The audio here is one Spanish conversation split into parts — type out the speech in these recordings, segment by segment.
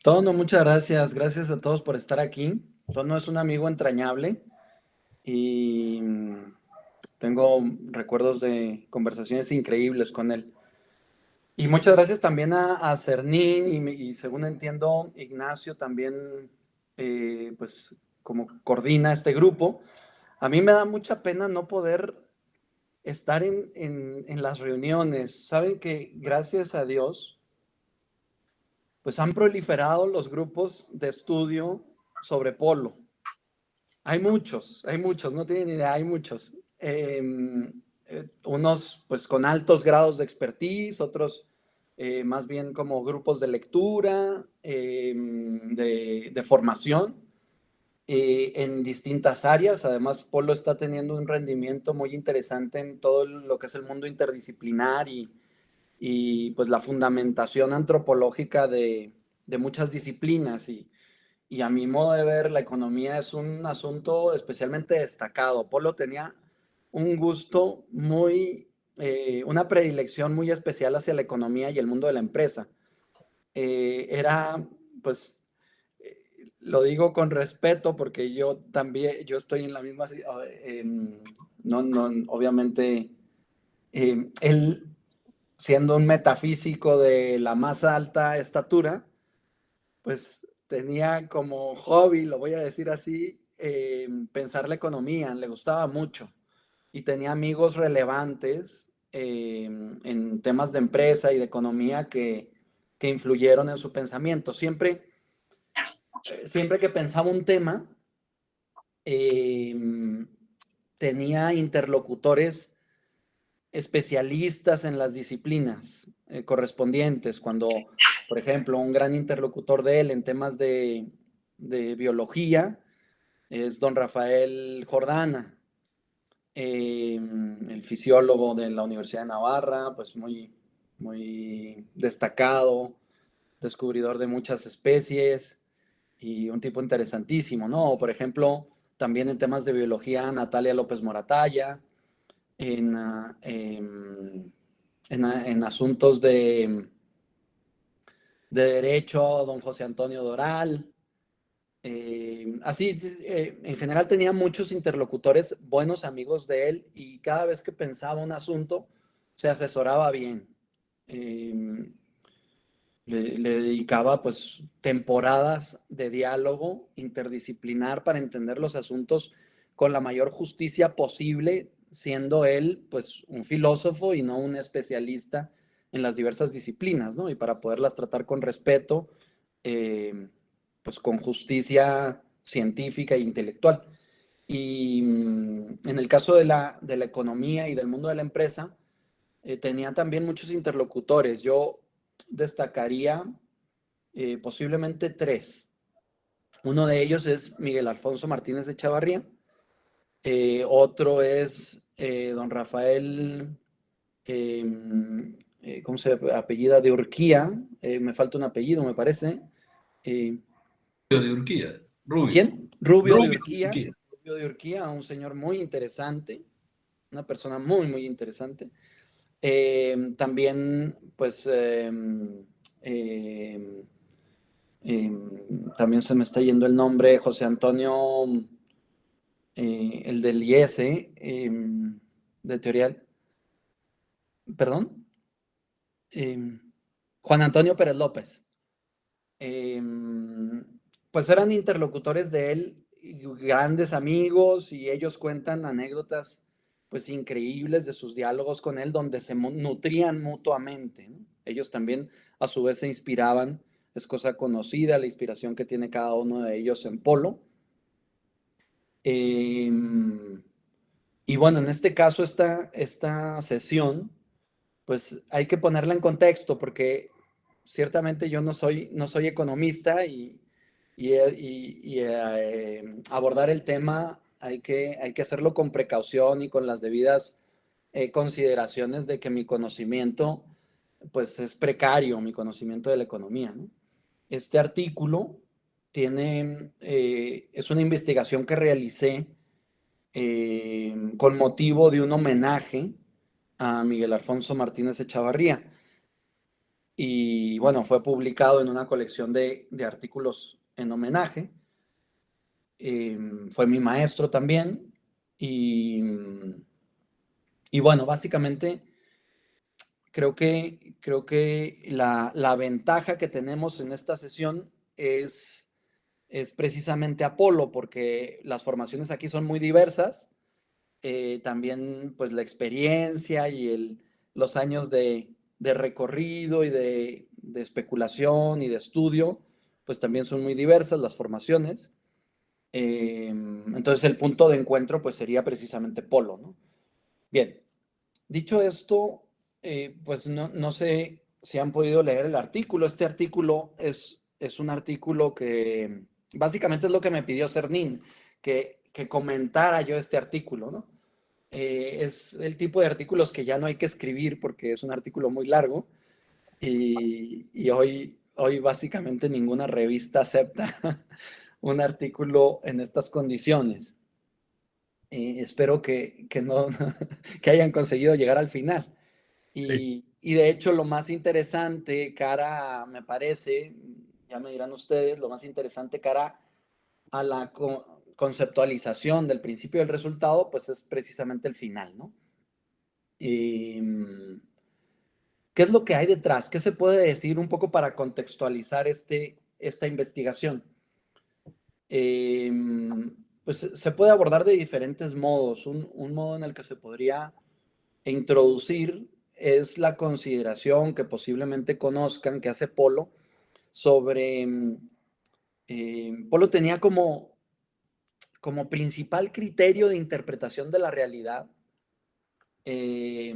Tono, muchas gracias. Gracias a todos por estar aquí. Tono es un amigo entrañable y tengo recuerdos de conversaciones increíbles con él. Y muchas gracias también a Cernín y según entiendo, Ignacio también, pues como coordina este grupo. A mí me da mucha pena no poder estar en las reuniones. Saben que gracias a Dios, pues han proliferado los grupos de estudio sobre polo. Hay muchos, no tienen idea, hay muchos. Unos pues con altos grados de expertise, otros más bien como grupos de lectura, de formación en distintas áreas. Además, Polo está teniendo un rendimiento muy interesante en todo lo que es el mundo interdisciplinar y pues la fundamentación antropológica de muchas disciplinas y a mi modo de ver, la economía es un asunto especialmente destacado. Polo tenía un gusto muy, una predilección muy especial hacia la economía y el mundo de la empresa. Era, pues, lo digo con respeto porque yo también, yo estoy en la misma, no, no, obviamente, él siendo un metafísico de la más alta estatura, pues tenía como hobby, lo voy a decir así, pensar la economía, le gustaba mucho y tenía amigos relevantes en temas de empresa y de economía que influyeron en su pensamiento. Siempre que pensaba un tema, eh, tenía interlocutores especialistas en las disciplinas correspondientes. Cuando, por ejemplo, un gran interlocutor de él en temas de biología es don Rafael Jordana, el fisiólogo de la Universidad de Navarra, pues muy, muy destacado, descubridor de muchas especies y un tipo interesantísimo, ¿no? O, por ejemplo, también en temas de biología, Natalia López Moratalla, en, en asuntos de derecho, don José Antonio Doral. Así, en general tenía muchos interlocutores, buenos amigos de él, y cada vez que pensaba un asunto, se asesoraba bien. Eh, le dedicaba pues temporadas de diálogo interdisciplinar para entender los asuntos con la mayor justicia posible, siendo él pues un filósofo y no un especialista en las diversas disciplinas, ¿no? Y para poderlas tratar con respeto, pues con justicia científica e intelectual. Y en el caso de la economía y del mundo de la empresa, tenía también muchos interlocutores. Yo destacaría posiblemente tres. Uno de ellos es Miguel Alfonso Martínez de Chavarría. Otro es don Rafael, ¿cómo se apellida? De Urquía. Me falta un apellido, me parece. Eh, De Urquía, Rubio. ¿Quién? Rubio de Rubio de Urquía. Urquía. Rubio de Urquía, un señor muy interesante, una persona muy, muy interesante. También, pues, eh, también se me está yendo el nombre, José Antonio, el del IES, de teoría, perdón, eh, Juan Antonio Pérez López. Eh, pues eran interlocutores de él, grandes amigos, y ellos cuentan anécdotas pues increíbles de sus diálogos con él, donde se nutrían mutuamente, ¿no? Ellos también a su vez se inspiraban, es cosa conocida la inspiración que tiene cada uno de ellos en Polo. Eh, y bueno, en este caso, esta sesión, pues hay que ponerla en contexto porque ciertamente yo no soy economista y abordar el tema hay que hacerlo con precaución y con las debidas consideraciones de que mi conocimiento pues es precario, mi conocimiento de la economía, ¿no? Este artículo es una investigación que realicé con motivo de un homenaje a Miguel Alfonso Martínez Echavarría. y bueno, fue publicado en una colección de artículos en homenaje. Fue mi maestro también, y, y bueno, básicamente creo que la ventaja que tenemos en esta sesión es precisamente Apolo, porque las formaciones aquí son muy diversas. También pues la experiencia y los años de recorrido y de especulación y de estudio, pues también son muy diversas las formaciones. Entonces el punto de encuentro pues sería precisamente Polo, ¿no? Bien, dicho esto, pues no sé si han podido leer el artículo. Este artículo es un artículo que básicamente es lo que me pidió Cernín, que comentara yo este artículo, ¿no? Es el tipo de artículos que ya no hay que escribir porque es un artículo muy largo y hoy básicamente ninguna revista acepta un artículo en estas condiciones. Espero que no, que hayan conseguido llegar al final. Sí. Y de hecho lo más interesante me parece, ya me dirán ustedes, lo más interesante cara a la conceptualización del principio del resultado, pues es precisamente el final, ¿no? Y, ¿qué es lo que hay detrás? ¿Qué se puede decir un poco para contextualizar esta investigación? Eh, pues se puede abordar de diferentes modos. Un modo en el que se podría introducir es la consideración que posiblemente conozcan que hace Polo sobre... Polo tenía como principal criterio de interpretación de la realidad eh,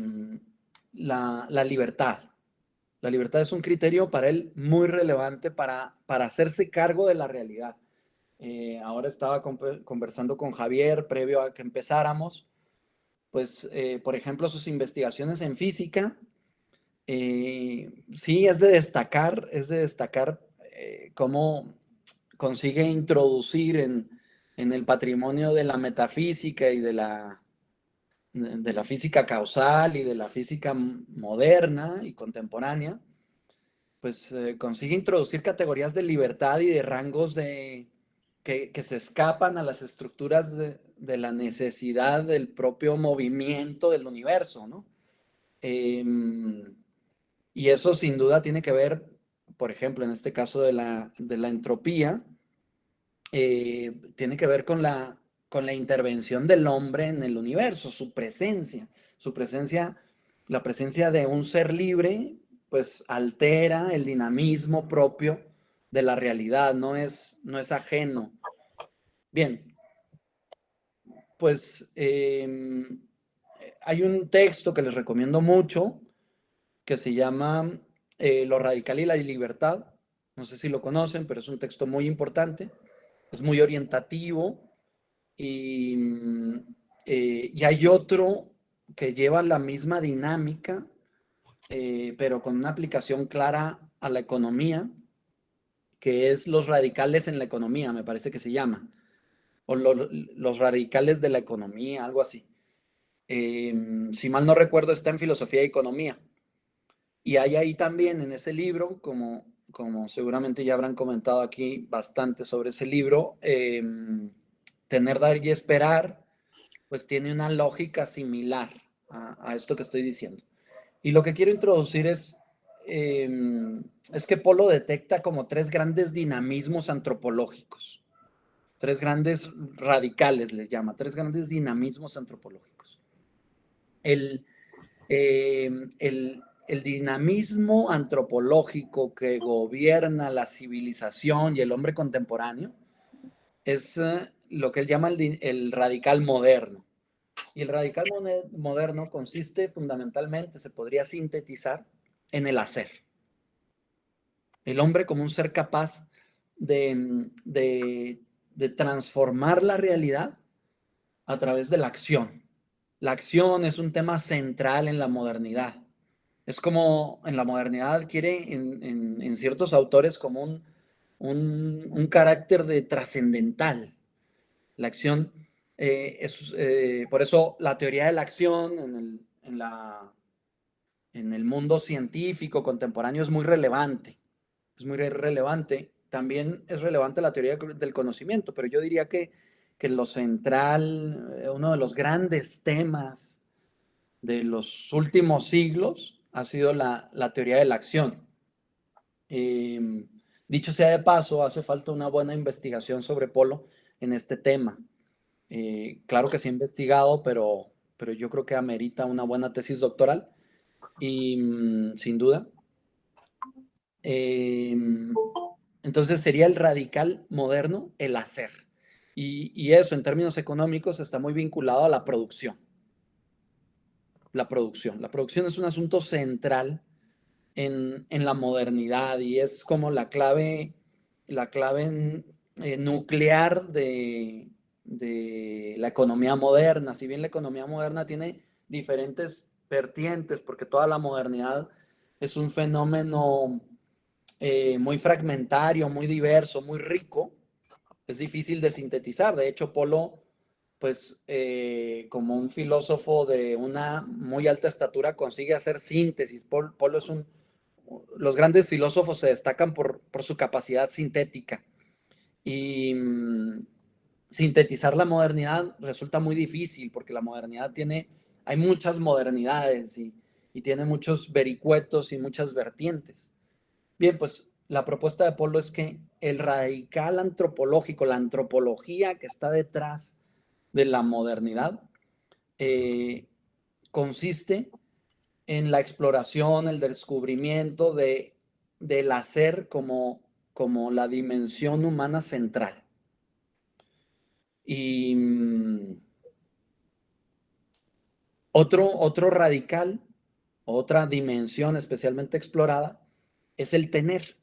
la libertad. La libertad es un criterio para él muy relevante para hacerse cargo de la realidad. Ahora estaba conversando con Javier previo a que empezáramos, pues, por ejemplo, sus investigaciones en física, sí, es de destacar cómo consigue introducir en el patrimonio de la metafísica y de la física causal y de la física moderna y contemporánea, pues consigue introducir categorías de libertad y de rangos que se escapan a las estructuras de la necesidad del propio movimiento del universo, ¿no? Eh, y eso sin duda tiene que ver, por ejemplo, en este caso de la entropía, tiene que ver con la intervención del hombre en el universo, su presencia, la presencia de un ser libre, pues altera el dinamismo propio de la realidad, no es ajeno. Bien, pues hay un texto que les recomiendo mucho que se llama Lo radical y la libertad. No sé si lo conocen, pero es un texto muy importante, es muy orientativo. Y, y hay otro que lleva la misma dinámica, pero con una aplicación clara a la economía, que es Los radicales en la economía, me parece que se llama, o los radicales de la economía, algo así. Si mal no recuerdo, está en filosofía y economía. Y hay ahí también en ese libro, como seguramente ya habrán comentado aquí bastante sobre ese libro, Tener, dar y esperar, pues tiene una lógica similar a esto que estoy diciendo. Y lo que quiero introducir es que Polo detecta como tres grandes dinamismos antropológicos, tres grandes radicales les llama, tres grandes dinamismos antropológicos. El, eh, el dinamismo antropológico que gobierna la civilización y el hombre contemporáneo es lo que él llama el radical moderno. Y el radical moderno consiste fundamentalmente, se podría sintetizar, en el hacer. El hombre como un ser capaz de transformar la realidad a través de la acción. La acción es un tema central en la modernidad. Es como en la modernidad adquiere en ciertos autores como un carácter de trascendental. La acción por eso la teoría de la acción en el mundo científico contemporáneo es muy relevante. Es muy relevante. También es relevante la teoría del conocimiento, pero yo diría que lo central, uno de los grandes temas de los últimos siglos ha sido la teoría de la acción. Dicho sea de paso, hace falta una buena investigación sobre Polo en este tema. Claro que sí he investigado, pero yo creo que amerita una buena tesis doctoral y sin duda. Entonces sería el radical moderno el hacer. Y eso en términos económicos está muy vinculado a la producción. La producción. La producción es un asunto central en la modernidad y es como la clave nuclear de la economía moderna. Si bien la economía moderna tiene diferentes vertientes, porque toda la modernidad es un fenómeno muy fragmentario, muy diverso, muy rico, es difícil de sintetizar. De hecho, Polo, pues como un filósofo de una muy alta estatura, consigue hacer síntesis. Polo es los grandes filósofos se destacan por su capacidad sintética. Y sintetizar la modernidad resulta muy difícil porque la modernidad hay muchas modernidades y tiene muchos vericuetos y muchas vertientes. Bien, pues la propuesta de Polo es que el radical antropológico, la antropología que está detrás de la modernidad, consiste en la exploración, el descubrimiento del hacer como la dimensión humana central. Y otro radical, otra dimensión especialmente explorada, es el tener.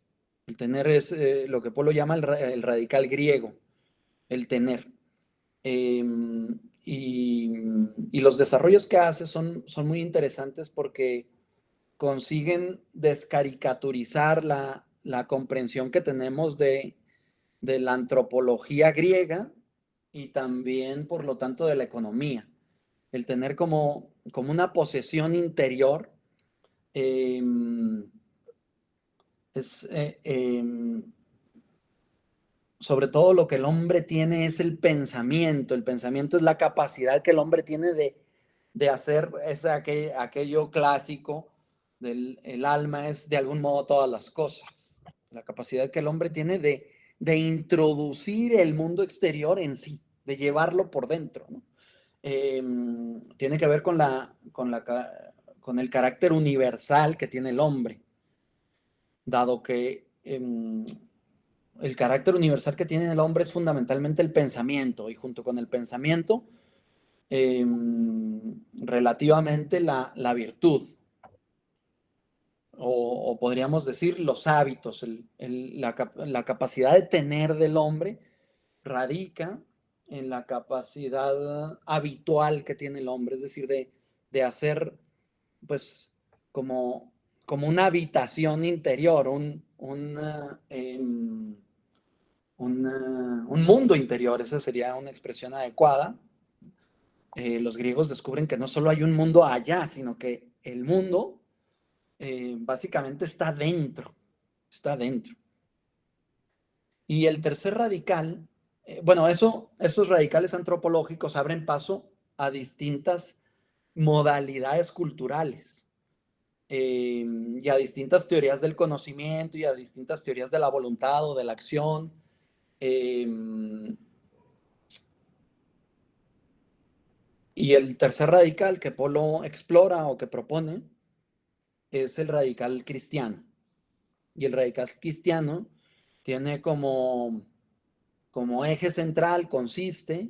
El tener es lo que Polo llama el radical griego, el tener. Y los desarrollos que hace son muy interesantes porque consiguen descaricaturizar la comprensión que tenemos de la antropología griega y también, por lo tanto, de la economía. El tener como una posesión interior eh, es, sobre todo lo que el hombre tiene es el pensamiento. El pensamiento es la capacidad que el hombre tiene de hacer aquello clásico del el alma es de algún modo todas las cosas. La capacidad que el hombre tiene de introducir el mundo exterior en sí, de llevarlo por dentro, ¿no? Tiene que ver con el carácter universal que tiene el hombre, dado que el carácter universal que tiene el hombre es fundamentalmente el pensamiento, y junto con el pensamiento, relativamente la virtud, o podríamos decir los hábitos, la capacidad de tener del hombre radica en la capacidad habitual que tiene el hombre, es decir, de hacer, pues, como una habitación interior, un mundo interior. Esa sería una expresión adecuada. Los griegos descubren que no solo hay un mundo allá, sino que el mundo básicamente está dentro, está dentro. Y el tercer radical, bueno, esos radicales antropológicos abren paso a distintas modalidades culturales y a distintas teorías del conocimiento y a distintas teorías de la voluntad o de la acción. Y el tercer radical que Polo explora o que propone es el radical cristiano. Y el radical cristiano tiene como eje central, consiste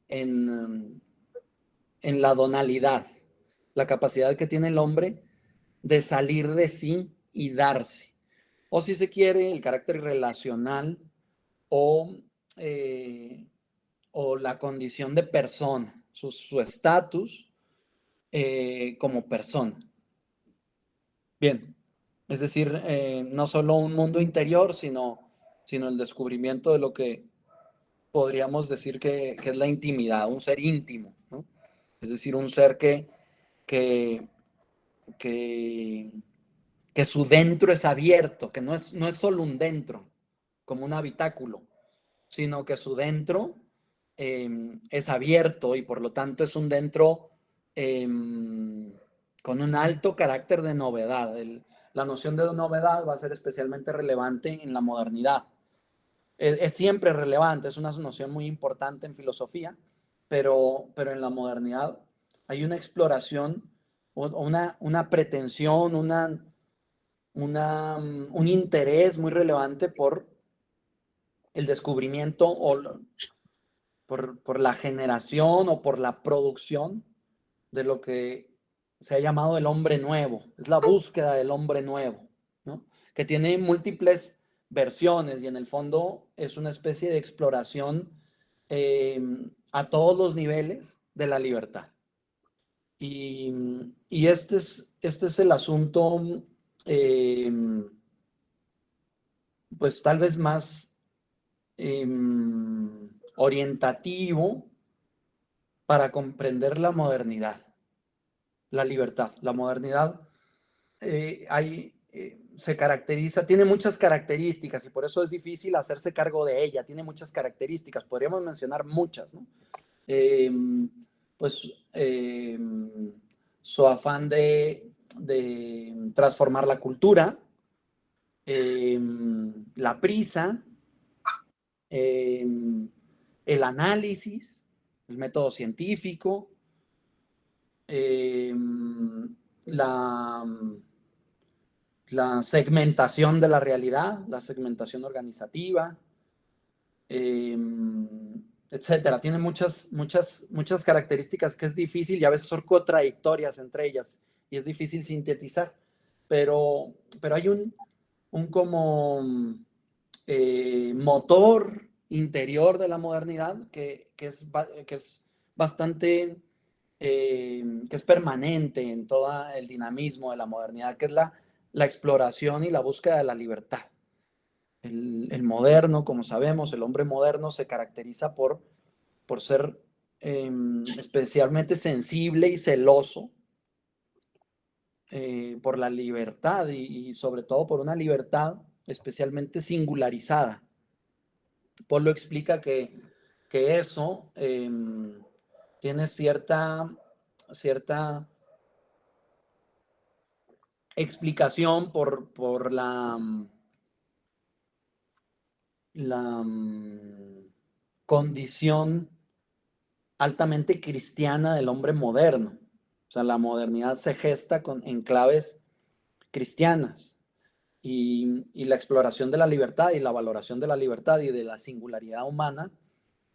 en la donalidad, la capacidad que tiene el hombre de salir de sí y darse. O si se quiere, el carácter relacional o la condición de persona, su estatus como persona. Bien, es decir, no solo un mundo interior, sino el descubrimiento de lo que podríamos decir que es la intimidad, un ser íntimo, ¿no? Es decir, un ser que que su dentro es abierto, que no es solo un dentro, como un habitáculo, sino que su dentro es abierto y por lo tanto es un dentro con un alto carácter de novedad. La noción de novedad va a ser especialmente relevante en la modernidad. Es siempre relevante, es una noción muy importante en filosofía, pero en la modernidad hay una exploración, una pretensión, un interés muy relevante por el descubrimiento o por la generación o por la producción de lo que se ha llamado el hombre nuevo. Es la búsqueda del hombre nuevo, ¿no? Que tiene múltiples versiones y en el fondo es una especie de exploración a todos los niveles de la libertad. Y este es el asunto, pues tal vez más orientativo para comprender la modernidad, la libertad. La modernidad se caracteriza, tiene muchas características y por eso es difícil hacerse cargo de ella. Tiene muchas características, podríamos mencionar muchas, ¿no? Pues su afán de transformar la cultura, la prisa, el análisis, el método científico, la segmentación de la realidad, la segmentación organizativa, etcétera. Tiene muchas características que es difícil y a veces son contradictorias entre ellas y es difícil sintetizar, pero hay un como motor interior de la modernidad que es bastante, que es permanente en todo el dinamismo de la modernidad, que es la exploración y la búsqueda de la libertad. El moderno, como sabemos, el hombre moderno se caracteriza por ser especialmente sensible y celoso por la libertad y sobre todo por una libertad especialmente singularizada. Paul lo explica que eso tiene cierta explicación por la condición altamente cristiana del hombre moderno. O sea, la modernidad se gesta en claves cristianas y la exploración de la libertad y la valoración de la libertad y de la singularidad humana,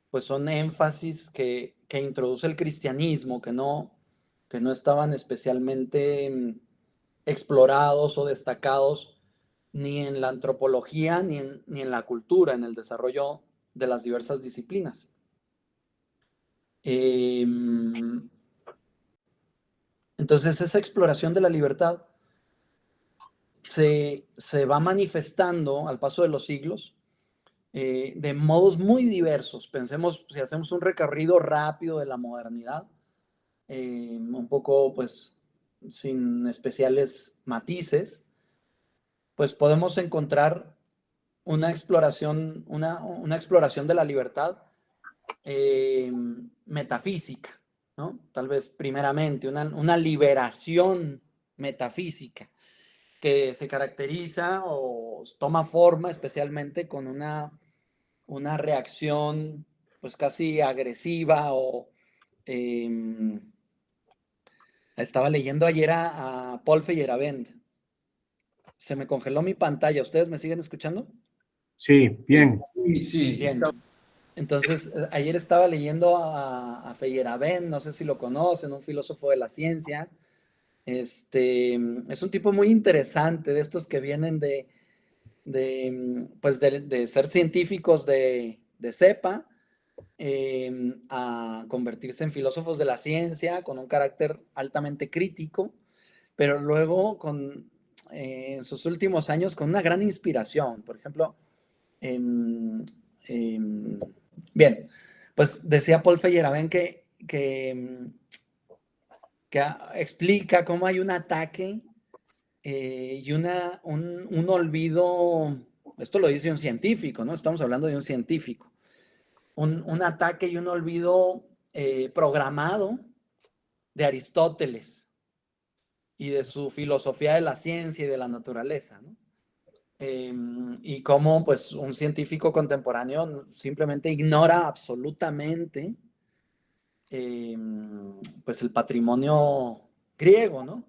pues son énfasis que introduce el cristianismo, que no estaban especialmente explorados o destacados ni en la antropología ni en la cultura, en el desarrollo de las diversas disciplinas. Entonces esa exploración de la libertad se va manifestando al paso de los siglos de modos muy diversos. Pensemos, si hacemos un recorrido rápido de la modernidad, un poco pues sin especiales matices, pues podemos encontrar una exploración de la libertad metafísica, ¿no? Tal vez primeramente una liberación metafísica que se caracteriza o toma forma especialmente con una reacción pues casi agresiva o estaba leyendo ayer a Paul Feyerabend. Se me congeló mi pantalla. ¿Ustedes me siguen escuchando? Sí, bien. Sí. Bien. Entonces, ayer estaba leyendo a Feyerabend, no sé si lo conocen, un filósofo de la ciencia. Es un tipo muy interesante, de estos que vienen de ser científicos de cepa a convertirse en filósofos de la ciencia con un carácter altamente crítico, pero luego en sus últimos años con una gran inspiración. Por ejemplo, bien, pues decía Paul Feyerabend que explica cómo hay un ataque y un olvido. Esto lo dice un científico, ¿no? Estamos hablando de un científico. Un ataque y un olvido programado de Aristóteles y de su filosofía de la ciencia y de la naturaleza, ¿no? Y cómo pues un científico contemporáneo simplemente ignora absolutamente pues el patrimonio griego, ¿no?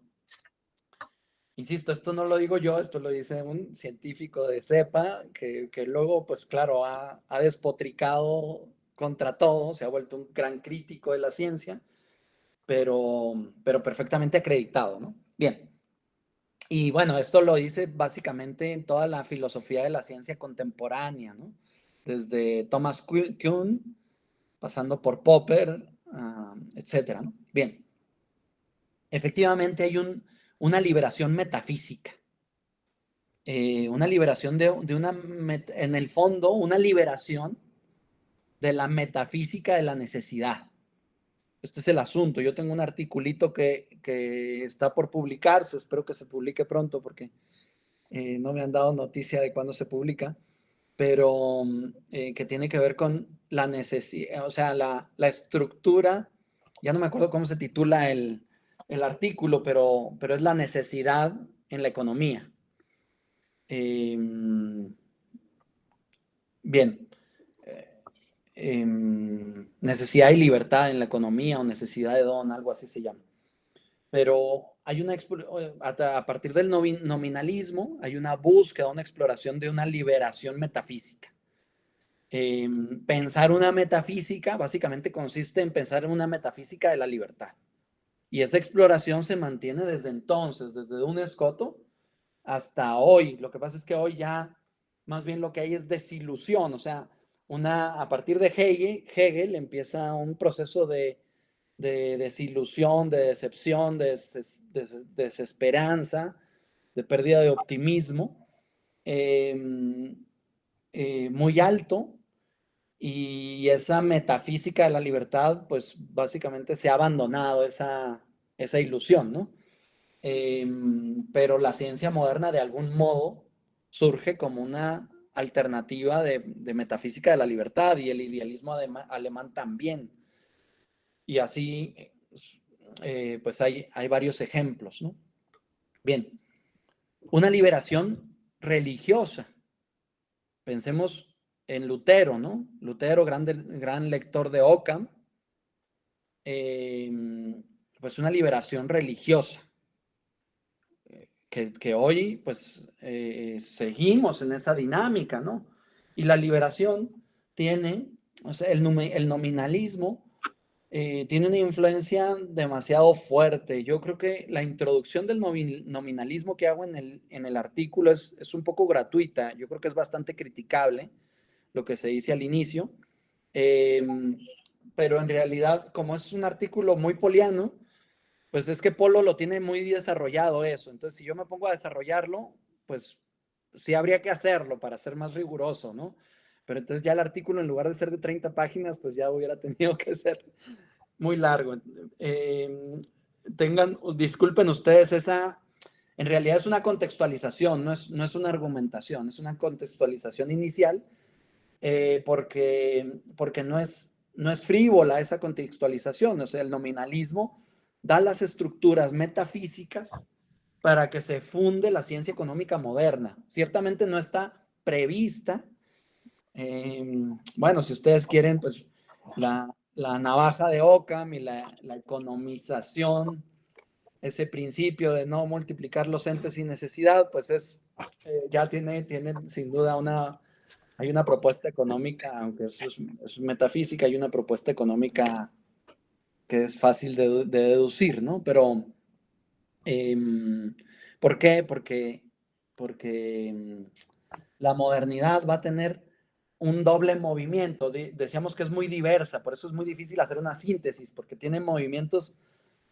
Insisto, esto no lo digo yo, esto lo dice un científico de cepa que luego pues claro ha despotricado contra todo, se ha vuelto un gran crítico de la ciencia, pero perfectamente acreditado, ¿no? Bien. Y bueno, esto lo dice básicamente en toda la filosofía de la ciencia contemporánea, ¿no? Desde Thomas Kuhn, pasando por Popper, etcétera, ¿no? Bien. Efectivamente hay una liberación metafísica. Una liberación en el fondo, una liberación de la metafísica de la necesidad. Este es el asunto. Yo tengo un articulito que está por publicarse, espero que se publique pronto porque no me han dado noticia de cuándo se publica, pero que tiene que ver con la necesidad, o sea, la estructura, ya no me acuerdo cómo se titula el artículo, pero es la necesidad en la economía. Bien. Necesidad y libertad en la economía o necesidad de don, algo así se llama. Pero hay a partir del nominalismo hay una búsqueda, una exploración de una liberación metafísica. Pensar una metafísica básicamente consiste en pensar en una metafísica de la libertad. Y esa exploración se mantiene desde entonces, desde Duns Scotus hasta hoy. Lo que pasa es que hoy ya más bien lo que hay es desilusión, o sea, a partir de Hegel empieza un proceso de desilusión, de decepción, de desesperanza, de pérdida de optimismo muy alto, y esa metafísica de la libertad, pues básicamente se ha abandonado esa ilusión, ¿no? Pero la ciencia moderna de algún modo surge como una alternativa de metafísica de la libertad, y el idealismo alemán también. Y así, pues hay varios ejemplos, ¿no? Bien, una liberación religiosa. Pensemos en Lutero, ¿no? Lutero, gran lector de Occam, pues una liberación religiosa. Que hoy, pues, seguimos en esa dinámica, ¿no? Y la liberación tiene, o sea, el nominalismo tiene una influencia demasiado fuerte. Yo creo que la introducción del nominalismo que hago en el artículo es un poco gratuita. Yo creo que es bastante criticable lo que se dice al inicio. Pero en realidad, como es un artículo muy poliano, pues es que Polo lo tiene muy desarrollado eso. Entonces, si yo me pongo a desarrollarlo, pues sí habría que hacerlo para ser más riguroso, ¿no? Pero entonces ya el artículo, en lugar de ser de 30 páginas, pues ya hubiera tenido que ser muy largo. Disculpen ustedes, en realidad es una contextualización, no es una argumentación, es una contextualización inicial, porque no es frívola esa contextualización. O sea, el nominalismo da las estructuras metafísicas para que se funde la ciencia económica moderna. Ciertamente no está prevista. Bueno, si ustedes quieren, pues la navaja de Occam y la economización, ese principio de no multiplicar los entes sin necesidad, pues ya tiene sin duda hay una propuesta económica, aunque es metafísica, hay una propuesta económica que es fácil de deducir, ¿no? Pero, ¿por qué? Porque la modernidad va a tener un doble movimiento. Decíamos que es muy diversa, por eso es muy difícil hacer una síntesis, porque tiene movimientos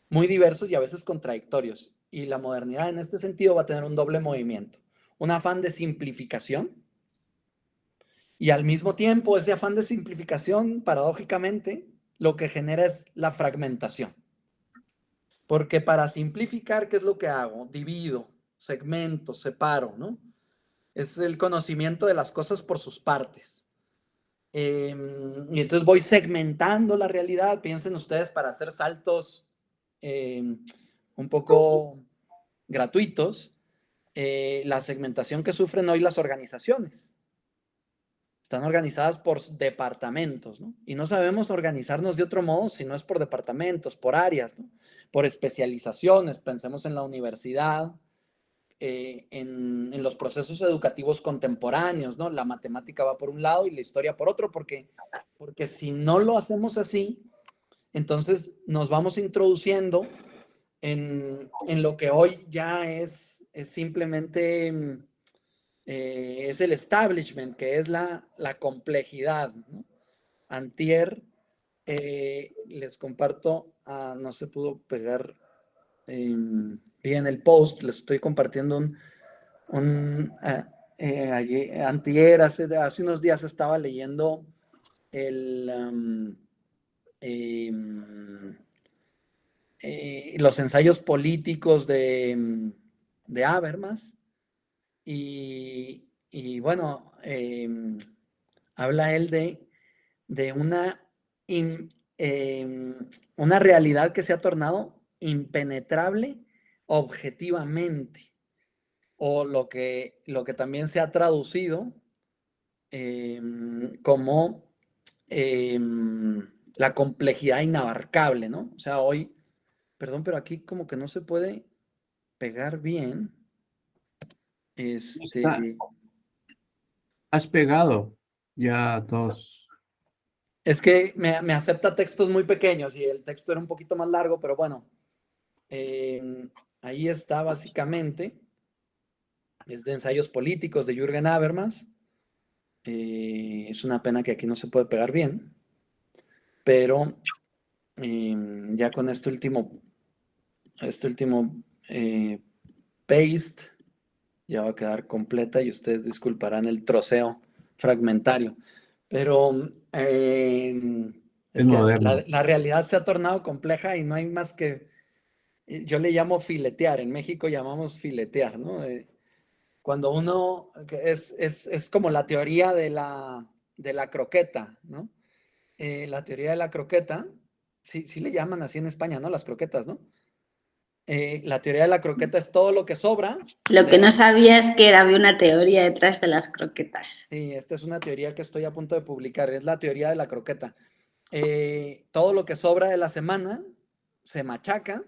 muy diversos y a veces contradictorios. Y la modernidad en este sentido va a tener un doble movimiento. Un afán de simplificación, y al mismo tiempo ese afán de simplificación, paradójicamente, lo que genera es la fragmentación. Porque para simplificar, ¿qué es lo que hago? Divido, segmento, separo, ¿no? Es el conocimiento de las cosas por sus partes. Y entonces voy segmentando la realidad. Piensen ustedes para hacer saltos un poco gratuitos, la segmentación que sufren hoy las organizaciones. Están organizadas por departamentos, ¿no? Y no sabemos organizarnos de otro modo si no es por departamentos, por áreas, ¿no? Por especializaciones. Pensemos en la universidad, en los procesos educativos contemporáneos, ¿no? La matemática va por un lado y la historia por otro, porque si no lo hacemos así, entonces nos vamos introduciendo en lo que hoy ya es simplemente es el establishment, que es la complejidad, ¿no? Antier, les comparto, no se pudo pegar bien el post, les estoy compartiendo antier, hace unos días estaba leyendo los ensayos políticos de Habermas, y bueno, habla él de una realidad que se ha tornado impenetrable objetivamente, o lo que también se ha traducido como la complejidad inabarcable, ¿no? O sea, hoy, perdón, pero aquí como que no se puede pegar bien. Has pegado ya dos. Es que me acepta textos muy pequeños y el texto era un poquito más largo, pero bueno, ahí está básicamente. Es de ensayos políticos de Jürgen Habermas. Es una pena que aquí no se puede pegar bien, pero ya con este último paste ya va a quedar completa y ustedes disculparán el troceo fragmentario. Pero es que la realidad se ha tornado compleja y no hay más que, yo le llamo filetear, en México llamamos filetear, ¿no? Cuando uno, es como la teoría de la croqueta, ¿no? La teoría de la croqueta, sí le llaman así en España, ¿no? Las croquetas, ¿no? La teoría de la croqueta es todo lo que sobra. Lo que no sabía es que había una teoría detrás de las croquetas. Sí, esta es una teoría que estoy a punto de publicar, es la teoría de la croqueta. Todo lo que sobra de la semana se machaca,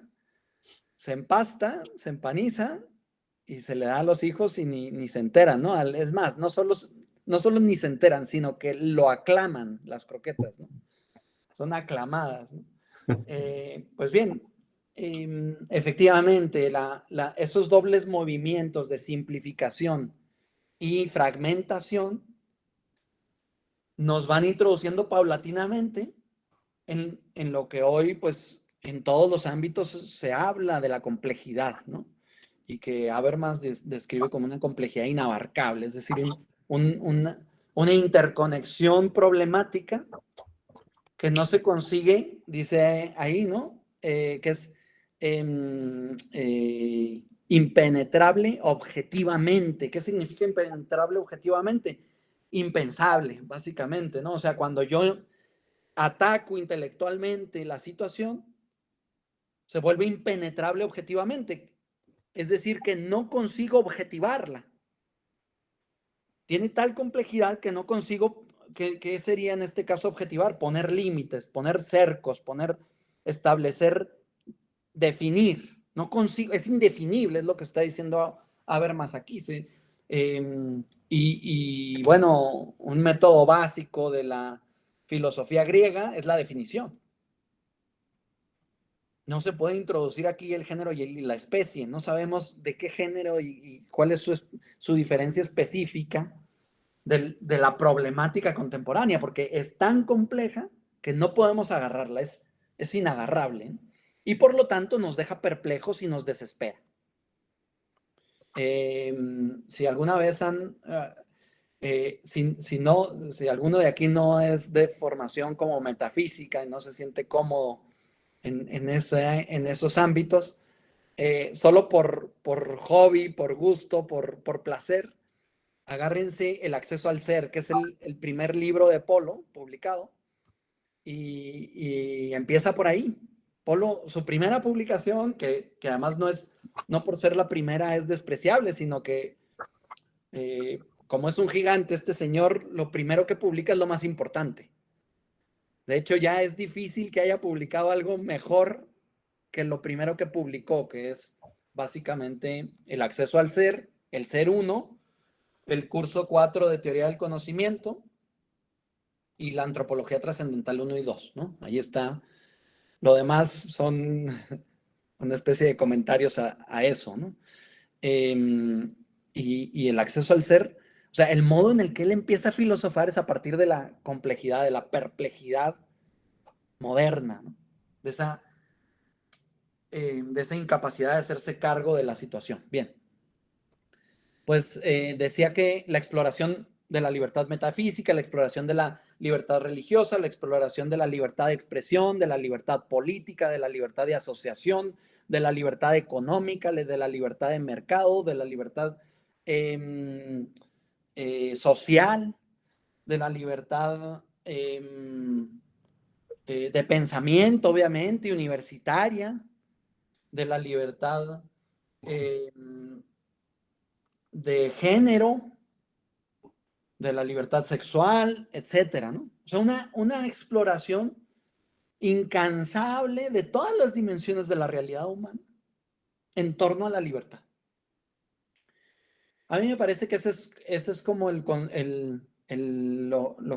se empasta, se empaniza y se le da a los hijos y ni se enteran, ¿no? Es más, no solo ni se enteran, sino que lo aclaman las croquetas, ¿no? Son aclamadas, ¿no? Pues bien, efectivamente, esos dobles movimientos de simplificación y fragmentación nos van introduciendo paulatinamente en lo que hoy, pues, en todos los ámbitos se habla de la complejidad, ¿no? Y que Habermas describe como una complejidad inabarcable, es decir, una interconexión problemática que no se consigue, dice ahí, ¿no? Que es impenetrable objetivamente. ¿Qué significa impenetrable objetivamente? Impensable, básicamente, ¿no? O sea, cuando yo ataco intelectualmente la situación, se vuelve impenetrable objetivamente. Es decir, que no consigo objetivarla. Tiene tal complejidad que no consigo, ¿qué sería en este caso objetivar? Poner límites, poner cercos, establecer, definir. No consigo, es indefinible, es lo que está diciendo Habermas aquí, ¿sí? Y bueno, un método básico de la filosofía griega es la definición. No se puede introducir aquí el género y la especie. No sabemos de qué género y cuál es su diferencia específica de la problemática contemporánea, porque es tan compleja que no podemos agarrarla, es inagarrable, ¿eh? Y por lo tanto nos deja perplejos y nos desespera. Si alguna vez si alguno de aquí no es de formación como metafísica y no se siente cómodo en esos ámbitos, solo por hobby, por gusto, por placer, agárrense El acceso al ser, que es el primer libro de Polo publicado, y empieza por ahí. Polo, su primera publicación, que además no por ser la primera es despreciable, sino que como es un gigante este señor, lo primero que publica es lo más importante. De hecho, ya es difícil que haya publicado algo mejor que lo primero que publicó, que es básicamente El acceso al ser, el ser uno, el curso 4 de teoría del conocimiento y la antropología trascendental 1 y 2, ¿no? Ahí está. Lo demás son una especie de comentarios a eso, ¿no? Y el acceso al ser, o sea, el modo en el que él empieza a filosofar es a partir de la complejidad, de la perplejidad moderna, ¿no? De esa incapacidad de hacerse cargo de la situación. Bien, pues decía que la exploración de la libertad metafísica, la exploración de la libertad religiosa, la exploración de la libertad de expresión, de la libertad política, de la libertad de asociación, de la libertad económica, de la libertad de mercado, de la libertad social, de la libertad de pensamiento, obviamente, universitaria, de la libertad de género, de la libertad sexual, etcétera, ¿no? O sea, una exploración incansable de todas las dimensiones de la realidad humana en torno a la libertad. A mí me parece que ese es como lo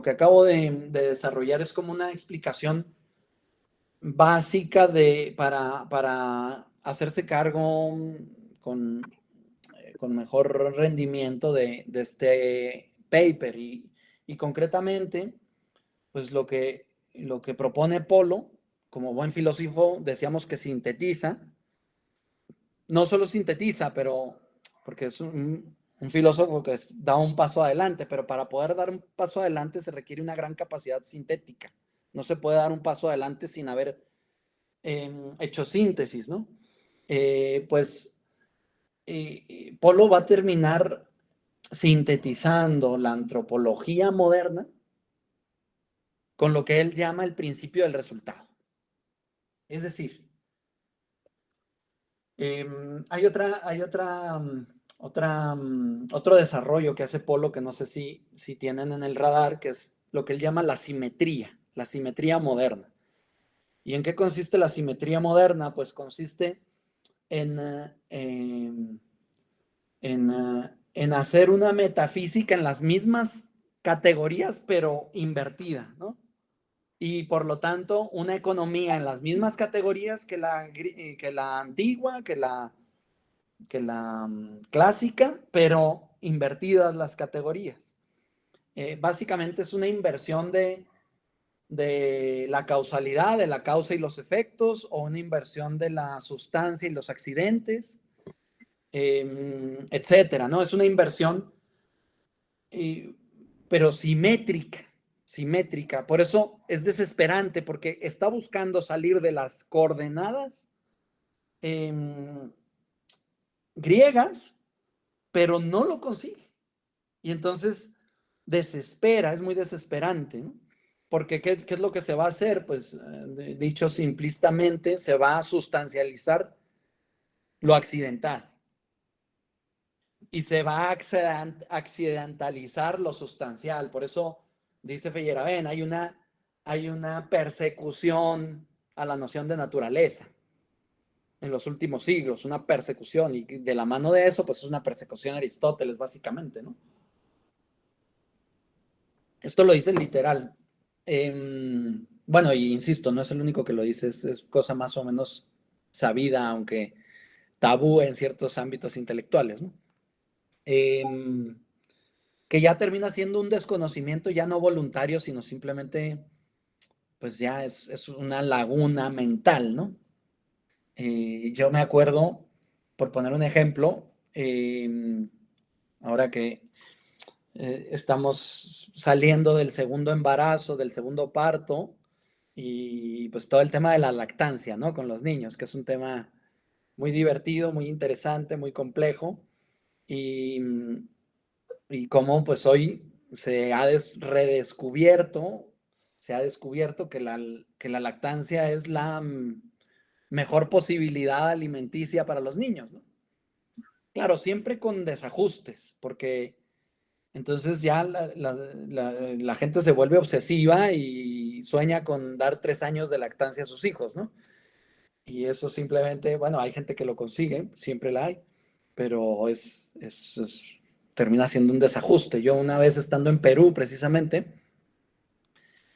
que acabo de desarrollar es como una explicación básica para hacerse cargo con mejor rendimiento de este paper y concretamente, pues lo que propone Polo, como buen filósofo, decíamos que sintetiza, no solo sintetiza, pero porque es un filósofo que da un paso adelante, pero para poder dar un paso adelante se requiere una gran capacidad sintética. No se puede dar un paso adelante sin haber hecho síntesis, ¿no? Pues Polo va a terminar sintetizando la antropología moderna con lo que él llama el principio del resultado. Es decir, hay otro desarrollo que hace Polo que no sé si tienen en el radar, que es lo que él llama la simetría moderna. ¿Y en qué consiste la simetría moderna? Pues consiste en hacer una metafísica en las mismas categorías, pero invertida, ¿no? Y por lo tanto, una economía en las mismas categorías que la antigua, que la clásica, pero invertidas las categorías. Básicamente es una inversión de la causalidad, de la causa y los efectos, o una inversión de la sustancia y los accidentes, etcétera, ¿no? Es una inversión, pero simétrica. Por eso es desesperante, porque está buscando salir de las coordenadas griegas, pero no lo consigue. Y entonces desespera, es muy desesperante, ¿no? Porque ¿qué es lo que se va a hacer? Pues dicho simplistamente, se va a sustancializar lo accidental y se va a accidentalizar lo sustancial. Por eso dice Feyerabend, hay una persecución a la noción de naturaleza en los últimos siglos, una persecución, y de la mano de eso, pues es una persecución a Aristóteles, básicamente, ¿no? Esto lo dice literal. Bueno, y insisto, no es el único que lo dice, es cosa más o menos sabida, aunque tabú en ciertos ámbitos intelectuales, ¿no? Que ya termina siendo un desconocimiento ya no voluntario, sino simplemente, pues ya es una laguna mental, ¿no? Yo me acuerdo, por poner un ejemplo, ahora que estamos saliendo del segundo embarazo, del segundo parto, y pues todo el tema de la lactancia, ¿no? Con los niños, que es un tema muy divertido, muy interesante, muy complejo, y, y cómo pues hoy se ha redescubierto, se ha descubierto que la lactancia es la mejor posibilidad alimenticia para los niños, ¿no? Claro, siempre con desajustes, porque entonces ya la gente se vuelve obsesiva y sueña con dar 3 años de lactancia a sus hijos, ¿no? Y eso simplemente, bueno, hay gente que lo consigue, siempre la hay, pero termina siendo un desajuste. Yo una vez estando en Perú, precisamente,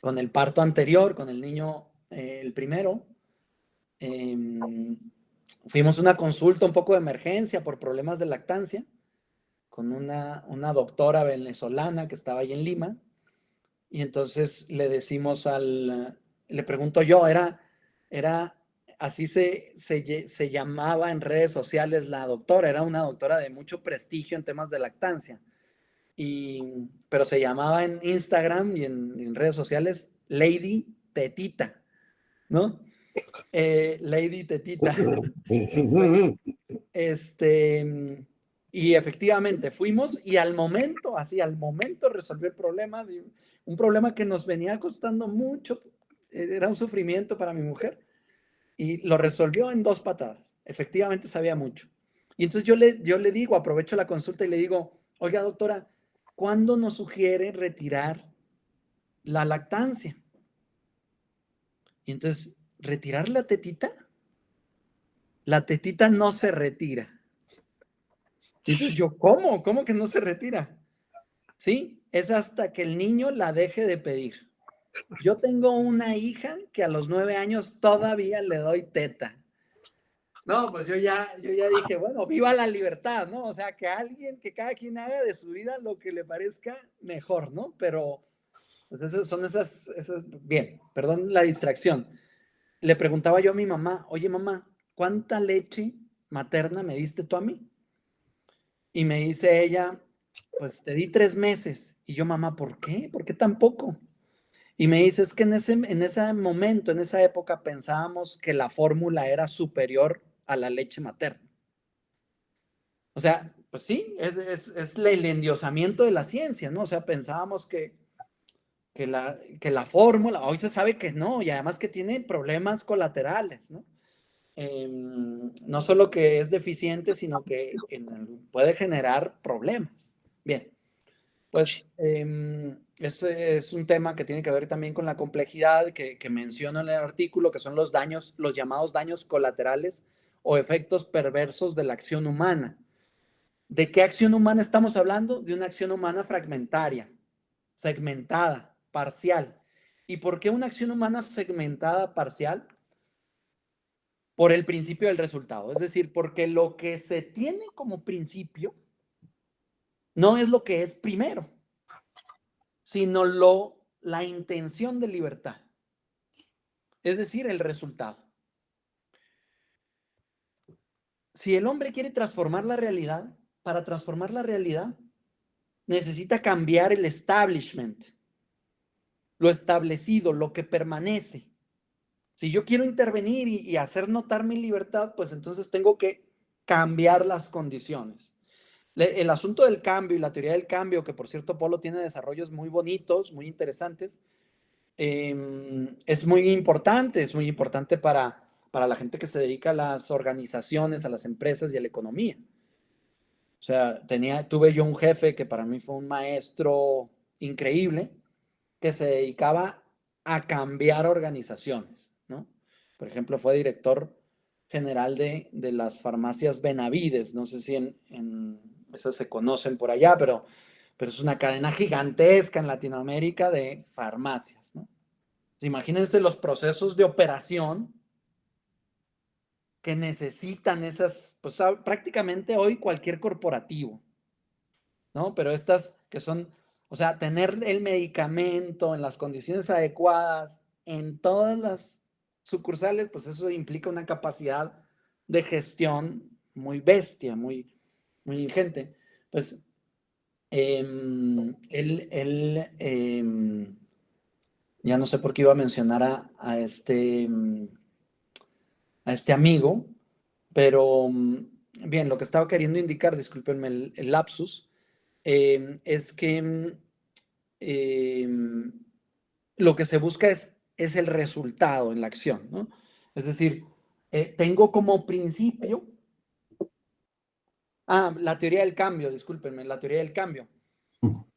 con el parto anterior, con el niño, el primero, fuimos a una consulta un poco de emergencia por problemas de lactancia con una doctora venezolana que estaba ahí en Lima, y entonces le pregunto yo, así se llamaba en redes sociales la doctora, era una doctora de mucho prestigio en temas de lactancia, pero se llamaba en Instagram y en redes sociales Lady Tetita, ¿no? Lady Tetita. Pues, y efectivamente fuimos y al momento resolvió el problema, un problema que nos venía costando mucho, era un sufrimiento para mi mujer, y lo resolvió en 2 patadas. Efectivamente sabía mucho. Y entonces yo le digo, aprovecho la consulta y le digo, oiga doctora, ¿cuándo nos sugiere retirar la lactancia? Y entonces, ¿retirar la tetita? La tetita no se retira. Y entonces yo, ¿cómo? ¿Cómo que no se retira? Sí, es hasta que el niño la deje de pedir. Yo tengo una hija que a los 9 años todavía le doy teta. No, pues yo ya dije, bueno, viva la libertad, ¿no? O sea, que cada quien haga de su vida lo que le parezca mejor, ¿no? Pero, pues bien, perdón la distracción. Le preguntaba yo a mi mamá, oye mamá, ¿cuánta leche materna me diste tú a mí? Y me dice ella, pues te di 3 meses. Y yo, mamá, ¿por qué? ¿Por qué tan poco? Y me dice, es que en ese momento, en esa época, pensábamos que la fórmula era superior a la leche materna. O sea, pues sí, es el endiosamiento de la ciencia, ¿no? O sea, pensábamos que la fórmula, hoy se sabe que no, y además que tiene problemas colaterales, ¿no? No solo que es deficiente, sino que puede generar problemas. Bien, pues es un tema que tiene que ver también con la complejidad que menciono en el artículo, que son los llamados daños colaterales o efectos perversos de la acción humana. ¿De qué acción humana estamos hablando? De una acción humana fragmentaria, segmentada, parcial. ¿Y por qué una acción humana segmentada, parcial? Por el principio del resultado. Es decir, porque lo que se tiene como principio no es lo que es primero, sino la intención de libertad. Es decir, el resultado. Si el hombre quiere transformar la realidad, para transformar la realidad, necesita cambiar el establishment, lo establecido, lo que permanece. Si yo quiero intervenir y hacer notar mi libertad, pues entonces tengo que cambiar las condiciones. El asunto del cambio y la teoría del cambio, que por cierto Polo tiene desarrollos muy bonitos, muy interesantes, es muy importante para la gente que se dedica a las organizaciones, a las empresas y a la economía. O sea, tuve yo un jefe que para mí fue un maestro increíble, que se dedicaba a cambiar organizaciones, ¿no? Por ejemplo, fue director general de las farmacias Benavides, no sé si esas se conocen por allá, pero es una cadena gigantesca en Latinoamérica de farmacias, ¿no? Imagínense los procesos de operación que necesitan pues prácticamente hoy cualquier corporativo, ¿no? Pero estas que son, o sea, tener el medicamento en las condiciones adecuadas en todas las sucursales, pues eso implica una capacidad de gestión muy bestia, muy, muy ingente. Pues él Ya no sé por qué iba a mencionar a este amigo, pero bien, lo que estaba queriendo indicar, discúlpenme el lapsus, es que lo que se busca es el resultado en la acción, ¿no? Es decir, tengo como principio, la teoría del cambio, discúlpenme, la teoría del cambio.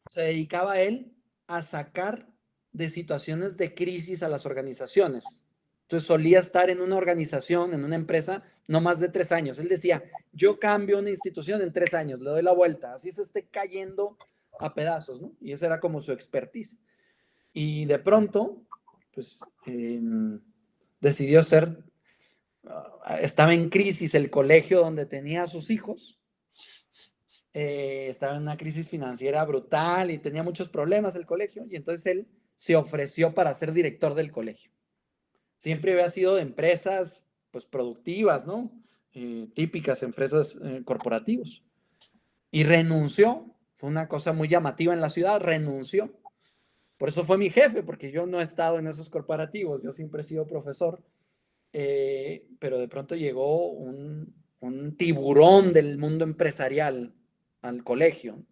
Se dedicaba él a sacar de situaciones de crisis a las organizaciones. Entonces solía estar en una organización, en una empresa, no más de 3 años. Él decía, yo cambio una institución en 3 años, le doy la vuelta, así se esté cayendo a pedazos, ¿no? Y esa era como su expertise. Y de pronto, pues, decidió ser, estaba en crisis el colegio donde tenía a sus hijos, estaba en una crisis financiera brutal y tenía muchos problemas el colegio, y entonces él se ofreció para ser director del colegio. Siempre había sido de empresas, pues, productivas, ¿no? Típicas empresas corporativas. Y renunció, fue una cosa muy llamativa en la ciudad, renunció. Por eso fue mi jefe, porque yo no he estado en esos corporativos, yo siempre he sido profesor, pero de pronto llegó un tiburón del mundo empresarial al colegio,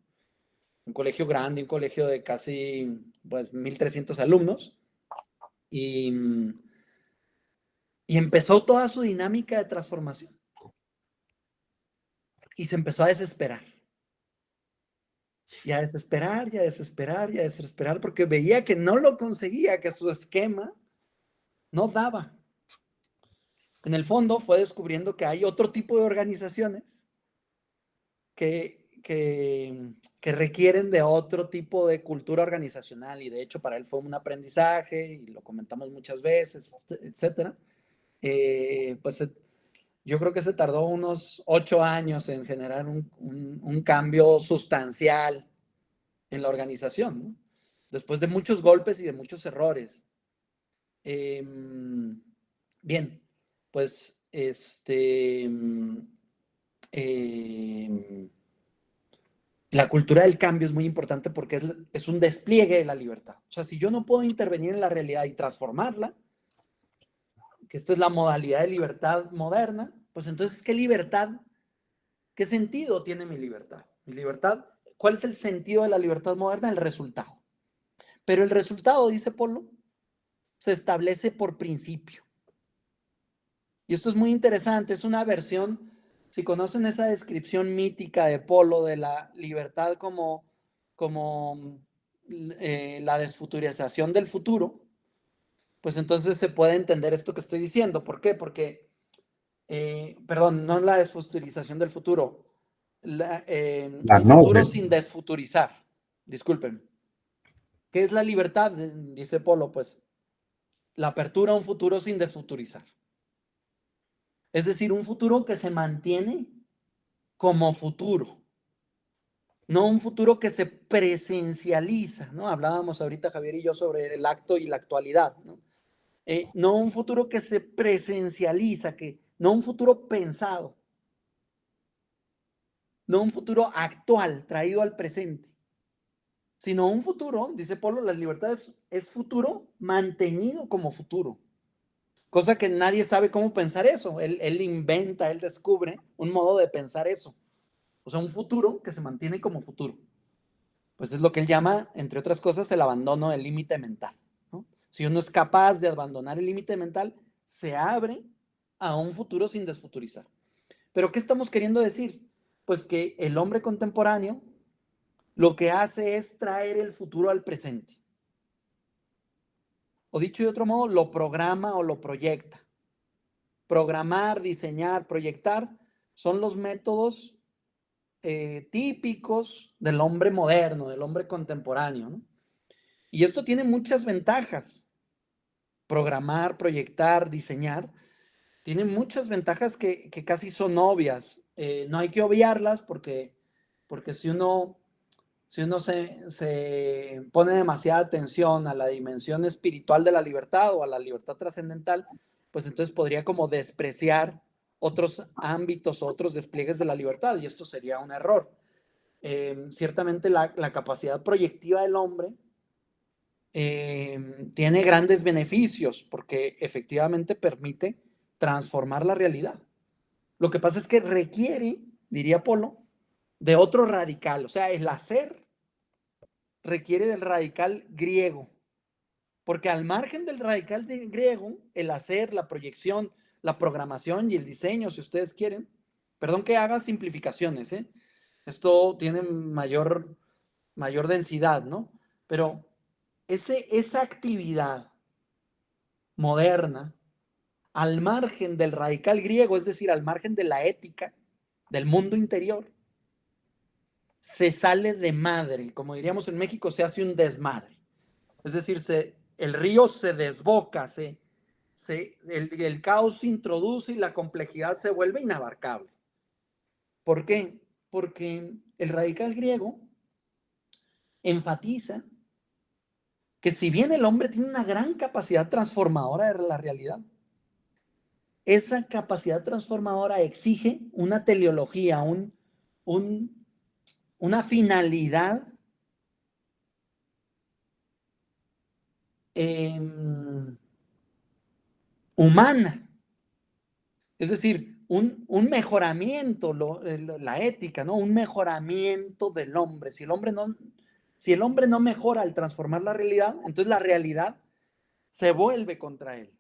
un colegio grande, un colegio de casi, pues, 1,300 alumnos, y empezó toda su dinámica de transformación, y se empezó a desesperar, y a desesperar, y a desesperar, y a desesperar, porque veía que no lo conseguía, que su esquema no daba. En el fondo fue descubriendo que hay otro tipo de organizaciones que requieren de otro tipo de cultura organizacional, y de hecho para él fue un aprendizaje, y lo comentamos muchas veces, etcétera. Pues yo creo que se tardó unos 8 años en generar un cambio sustancial en la organización, ¿no? Después de muchos golpes y de muchos errores. Bien, pues la cultura del cambio es muy importante porque es un despliegue de la libertad. O sea, si yo no puedo intervenir en la realidad y transformarla, que esta es la modalidad de libertad moderna, pues entonces, ¿qué libertad? ¿Qué sentido tiene mi libertad? Mi libertad, ¿cuál es el sentido de la libertad moderna? El resultado. Pero el resultado, dice Polo, se establece por principio. Y esto es muy interesante, es una versión, si conocen esa descripción mítica de Polo de la libertad como la desfuturización del futuro, pues entonces se puede entender esto que estoy diciendo. ¿Por qué? Porque, perdón, no la desfuturización del futuro, un futuro sin desfuturizar. Disculpen. ¿Qué es la libertad? Dice Polo, pues la apertura a un futuro sin desfuturizar. Es decir, un futuro que se mantiene como futuro, no un futuro que se presencializa, ¿no? Hablábamos ahorita Javier y yo sobre el acto y la actualidad, ¿no? No un futuro que se presencializa, no un futuro pensado, no un futuro actual, traído al presente, sino un futuro, dice Polo, la libertad es futuro mantenido como futuro. Cosa que nadie sabe cómo pensar eso. Él inventa, él descubre un modo de pensar eso. O sea, un futuro que se mantiene como futuro. Pues es lo que él llama, entre otras cosas, el abandono del límite mental, ¿no? Si uno es capaz de abandonar el límite mental, se abre a un futuro sin desfuturizar. ¿Pero qué estamos queriendo decir? Pues que el hombre contemporáneo lo que hace es traer el futuro al presente. O dicho de otro modo, lo programa o lo proyecta. Programar, diseñar, proyectar son los métodos típicos del hombre moderno, del hombre contemporáneo, ¿no? Y esto tiene muchas ventajas. Programar, proyectar, diseñar, tiene muchas ventajas que casi son obvias. No hay que obviarlas porque si uno se pone demasiada atención a la dimensión espiritual de la libertad o a la libertad trascendental, pues entonces podría como despreciar otros ámbitos o otros despliegues de la libertad, y esto sería un error. Ciertamente la capacidad proyectiva del hombre tiene grandes beneficios porque efectivamente permite transformar la realidad. Lo que pasa es que requiere, diría Polo, de otro radical. O sea, el hacer requiere del radical griego. Porque al margen del radical griego, el hacer, la proyección, la programación y el diseño, si ustedes quieren, perdón que haga simplificaciones, ¿eh? Esto tiene mayor densidad, ¿no? Pero esa actividad moderna, al margen del radical griego, es decir, al margen de la ética, del mundo interior, se sale de madre, como diríamos en México, se hace un desmadre. Es decir, el río se desboca, el caos se introduce y la complejidad se vuelve inabarcable. ¿Por qué? Porque el radical griego enfatiza que si bien el hombre tiene una gran capacidad transformadora de la realidad, esa capacidad transformadora exige una teleología, una finalidad humana. Es decir, un mejoramiento, la ética, ¿no? Un mejoramiento del hombre. Si el hombre no mejora al transformar la realidad, entonces la realidad se vuelve contra él,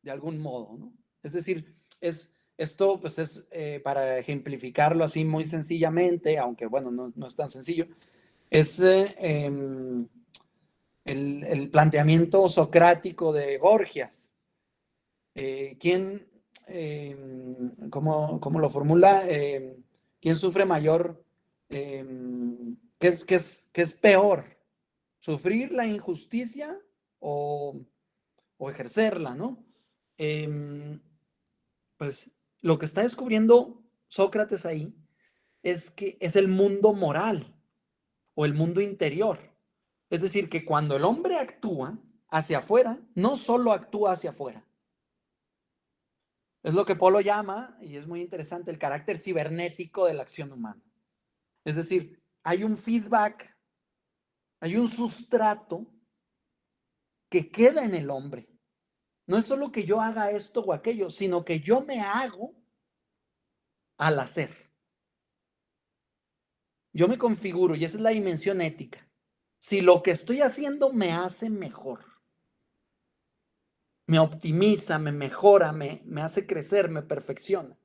de algún modo, ¿no? Es decir, esto pues es, para ejemplificarlo así muy sencillamente, aunque bueno, no es tan sencillo, es el planteamiento socrático de Gorgias. ¿Cómo lo formula? ¿Quién sufre mayor? ¿Qué es peor? ¿Sufrir la injusticia o ejercerla, ¿no? Pues lo que está descubriendo Sócrates ahí es que es el mundo moral o el mundo interior. Es decir, que cuando el hombre actúa hacia afuera, no solo actúa hacia afuera. Es lo que Polo llama, y es muy interesante, el carácter cibernético de la acción humana. Es decir, hay un feedback, hay un sustrato que queda en el hombre. No es solo que yo haga esto o aquello, sino que yo me hago al hacer. Yo me configuro, y esa es la dimensión ética. Si lo que estoy haciendo me hace mejor, me optimiza, me mejora, me hace crecer, me perfecciona.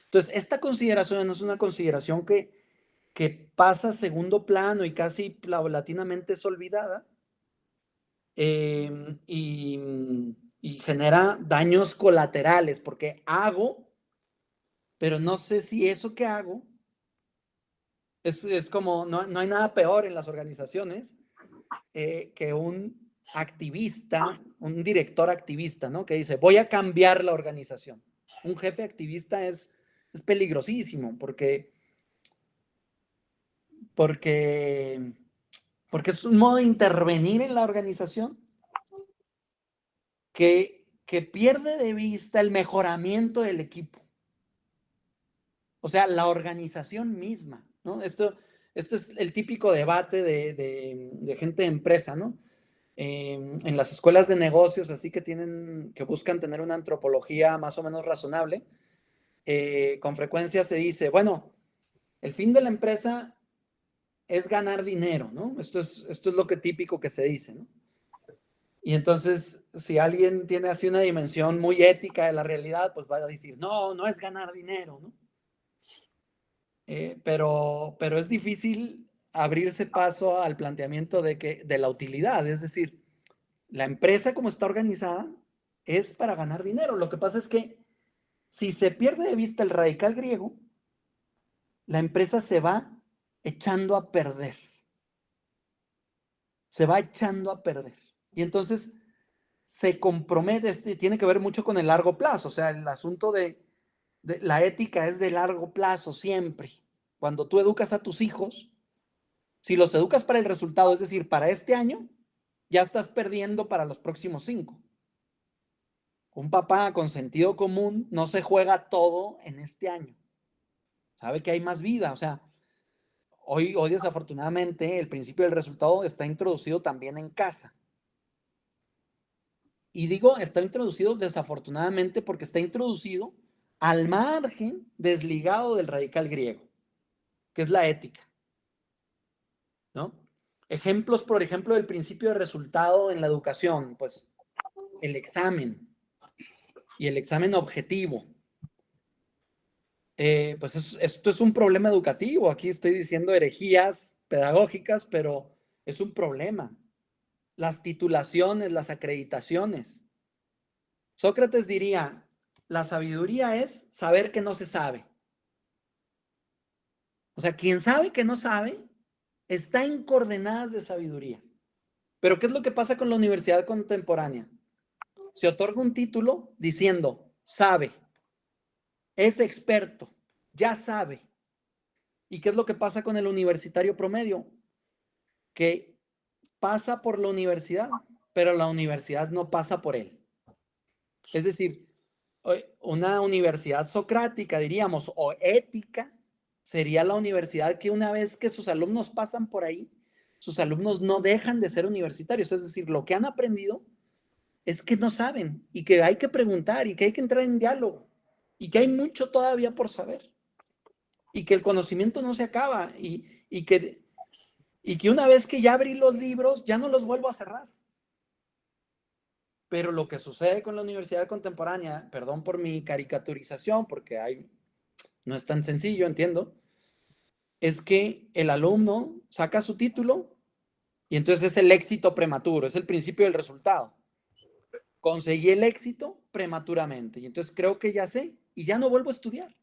Entonces, esta consideración es una consideración que pasa a segundo plano y casi paulatinamente es olvidada, y genera daños colaterales, porque hago, pero no sé si eso que hago es como, no hay nada peor en las organizaciones que un activista, un director activista, ¿no? Que dice, voy a cambiar la organización. Un jefe activista es peligrosísimo porque es un modo de intervenir en la organización que pierde de vista el mejoramiento del equipo. O sea, la organización misma, ¿no? Esto es el típico debate de gente de empresa, ¿no? En las escuelas de negocios, así que buscan tener una antropología más o menos razonable, con frecuencia se dice, bueno, el fin de la empresa es ganar dinero, ¿no? Esto es lo que típico que se dice, ¿no? Y entonces, si alguien tiene así una dimensión muy ética de la realidad, pues va a decir, no es ganar dinero, ¿no? Pero es difícil abrirse paso al planteamiento de la utilidad, es decir, la empresa como está organizada es para ganar dinero. Lo que pasa es que si se pierde de vista el radical griego, la empresa se va echando a perder. Se va echando a perder. Y entonces se compromete, tiene que ver mucho con el largo plazo. O sea, el asunto de la ética es de largo plazo siempre. Cuando tú educas a tus hijos, si los educas para el resultado, es decir, para este año, ya estás perdiendo para los próximos 5. Un papá con sentido común no se juega todo en este año. Sabe que hay más vida, o sea, hoy desafortunadamente el principio del resultado está introducido también en casa. Y digo, está introducido desafortunadamente porque está introducido al margen, desligado del radical griego, que es la ética, ¿no? Ejemplos, por ejemplo, del principio de resultado en la educación, pues el examen y el examen objetivo. Pues esto es un problema educativo. Aquí estoy diciendo herejías pedagógicas, pero es un problema. Las titulaciones, las acreditaciones. Sócrates diría, la sabiduría es saber que no se sabe. O sea, quien sabe que no sabe está en coordenadas de sabiduría. Pero ¿qué es lo que pasa con la universidad contemporánea? Se otorga un título diciendo, sabe, es experto, ya sabe. ¿Y qué es lo que pasa con el universitario promedio? Que pasa por la universidad, pero la universidad no pasa por él. Es decir, una universidad socrática, diríamos, o ética, sería la universidad que una vez que sus alumnos pasan por ahí, sus alumnos no dejan de ser universitarios. Es decir, lo que han aprendido es que no saben y que hay que preguntar y que hay que entrar en diálogo y que hay mucho todavía por saber y que el conocimiento no se acaba y que una vez que ya abrí los libros, ya no los vuelvo a cerrar. Pero lo que sucede con la universidad contemporánea, perdón por mi caricaturización, porque no es tan sencillo, entiendo, es que el alumno saca su título y entonces es el éxito prematuro, es el principio del resultado. Conseguí el éxito prematuramente y entonces creo que ya sé y ya no vuelvo a estudiar.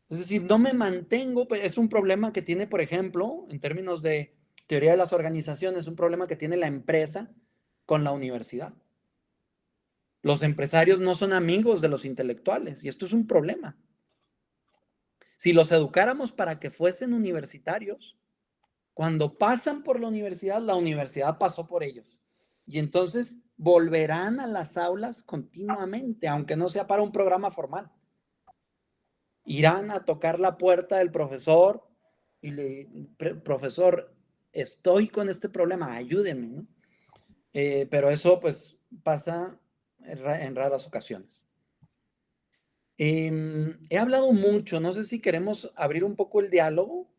Es decir, no me mantengo, es un problema que tiene, por ejemplo, en términos de teoría de las organizaciones, un problema que tiene la empresa con la universidad. Los empresarios no son amigos de los intelectuales y esto es un problema. Si los educáramos para que fuesen universitarios, cuando pasan por la universidad pasó por ellos. Y entonces volverán a las aulas continuamente, aunque no sea para un programa formal. Irán a tocar la puerta del profesor y profesor, estoy con este problema, ayúdeme, ¿no? Pero eso pues pasa en raras ocasiones. He hablado mucho, no sé si queremos abrir un poco el diálogo.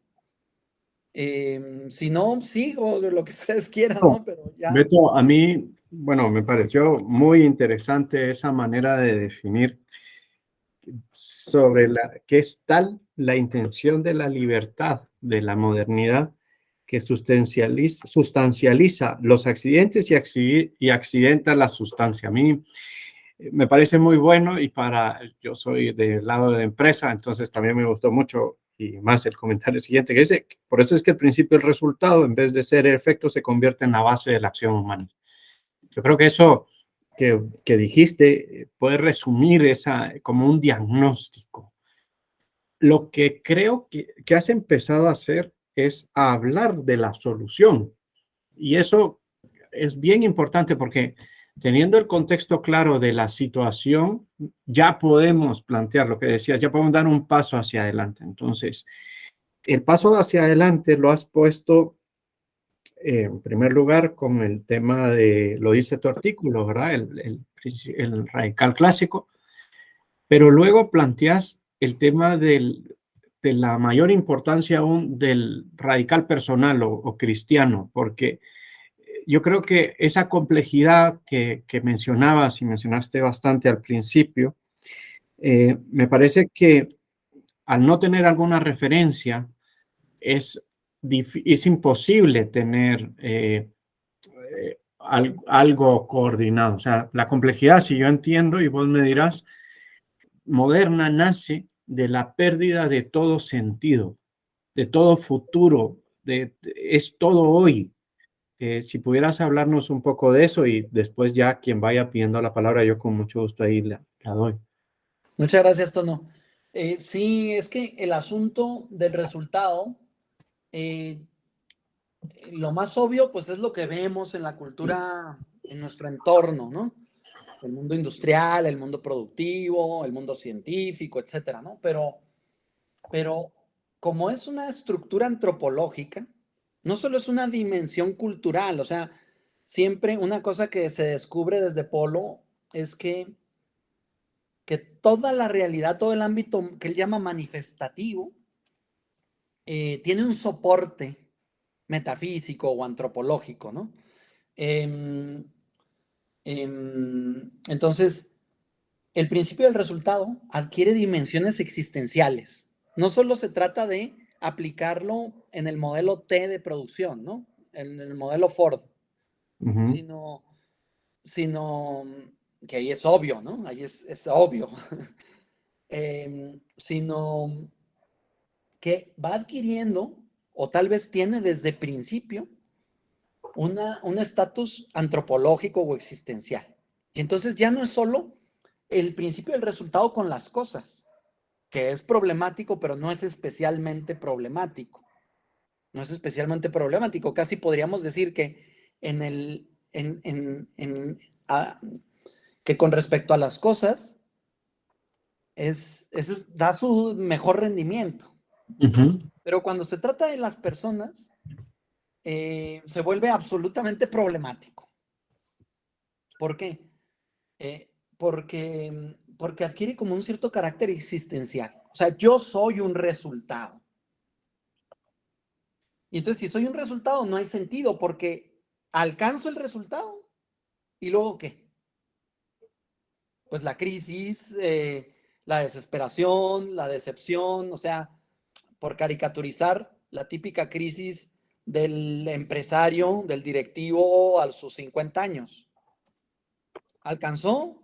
Si no, sigo de lo que ustedes quieran, ¿no? Pero ya. Beto, a mí, bueno, me pareció muy interesante esa manera de definir sobre qué es tal la intención de la libertad de la modernidad que sustancializa los accidentes y accidenta la sustancia. A mí me parece muy bueno y yo soy del lado de empresa, entonces también me gustó mucho y más el comentario siguiente que dice, por eso es que el principio del resultado, en vez de ser el efecto, se convierte en la base de la acción humana. Yo creo que eso que dijiste puede resumir como un diagnóstico. Lo que creo que has empezado a hacer es a hablar de la solución. Y eso es bien importante porque teniendo el contexto claro de la situación, ya podemos plantear lo que decías, ya podemos dar un paso hacia adelante. Entonces, el paso hacia adelante lo has puesto en primer lugar con el tema lo dice tu artículo, ¿verdad? El radical clásico, pero luego planteas el tema de la mayor importancia aún del radical personal o cristiano, porque yo creo que esa complejidad que mencionabas y mencionaste bastante al principio, me parece que al no tener alguna referencia, es imposible tener algo coordinado. O sea, la complejidad, si yo entiendo, y vos me dirás, moderna nace de la pérdida de todo sentido, de todo futuro, es todo hoy. Si pudieras hablarnos un poco de eso y después ya quien vaya pidiendo la palabra, yo con mucho gusto ahí la doy. Muchas gracias, Tono. Sí, es que el asunto del resultado, lo más obvio, pues es lo que vemos en la cultura, en nuestro entorno, ¿no? El mundo industrial, el mundo productivo, el mundo científico, etcétera, ¿no? Pero Pero como es una estructura antropológica, no solo es una dimensión cultural, o sea, siempre una cosa que se descubre desde Polo es que toda la realidad, todo el ámbito que él llama manifestativo, tiene un soporte metafísico o antropológico, ¿no? Entonces, el principio del resultado adquiere dimensiones existenciales. No solo se trata de aplicarlo en el modelo T de producción, ¿no? En el modelo Ford, sino que ahí es obvio, ¿no? Ahí es obvio. Sino que va adquiriendo, o tal vez tiene desde principio, un estatus antropológico o existencial. Y entonces ya no es solo el principio del resultado con las cosas, que es problemático, pero no es especialmente problemático. No es especialmente problemático. Casi podríamos decir que que con respecto a las cosas da su mejor rendimiento. Pero cuando se trata de las personas, se vuelve absolutamente problemático. ¿Por qué? Porque adquiere como un cierto carácter existencial. O sea, yo soy un resultado. Y entonces, si soy un resultado, no hay sentido, porque alcanzo el resultado. ¿Y luego qué? Pues la crisis, la desesperación, la decepción, o sea, por caricaturizar la típica crisis del empresario, del directivo a sus 50 años. ¿Alcanzó?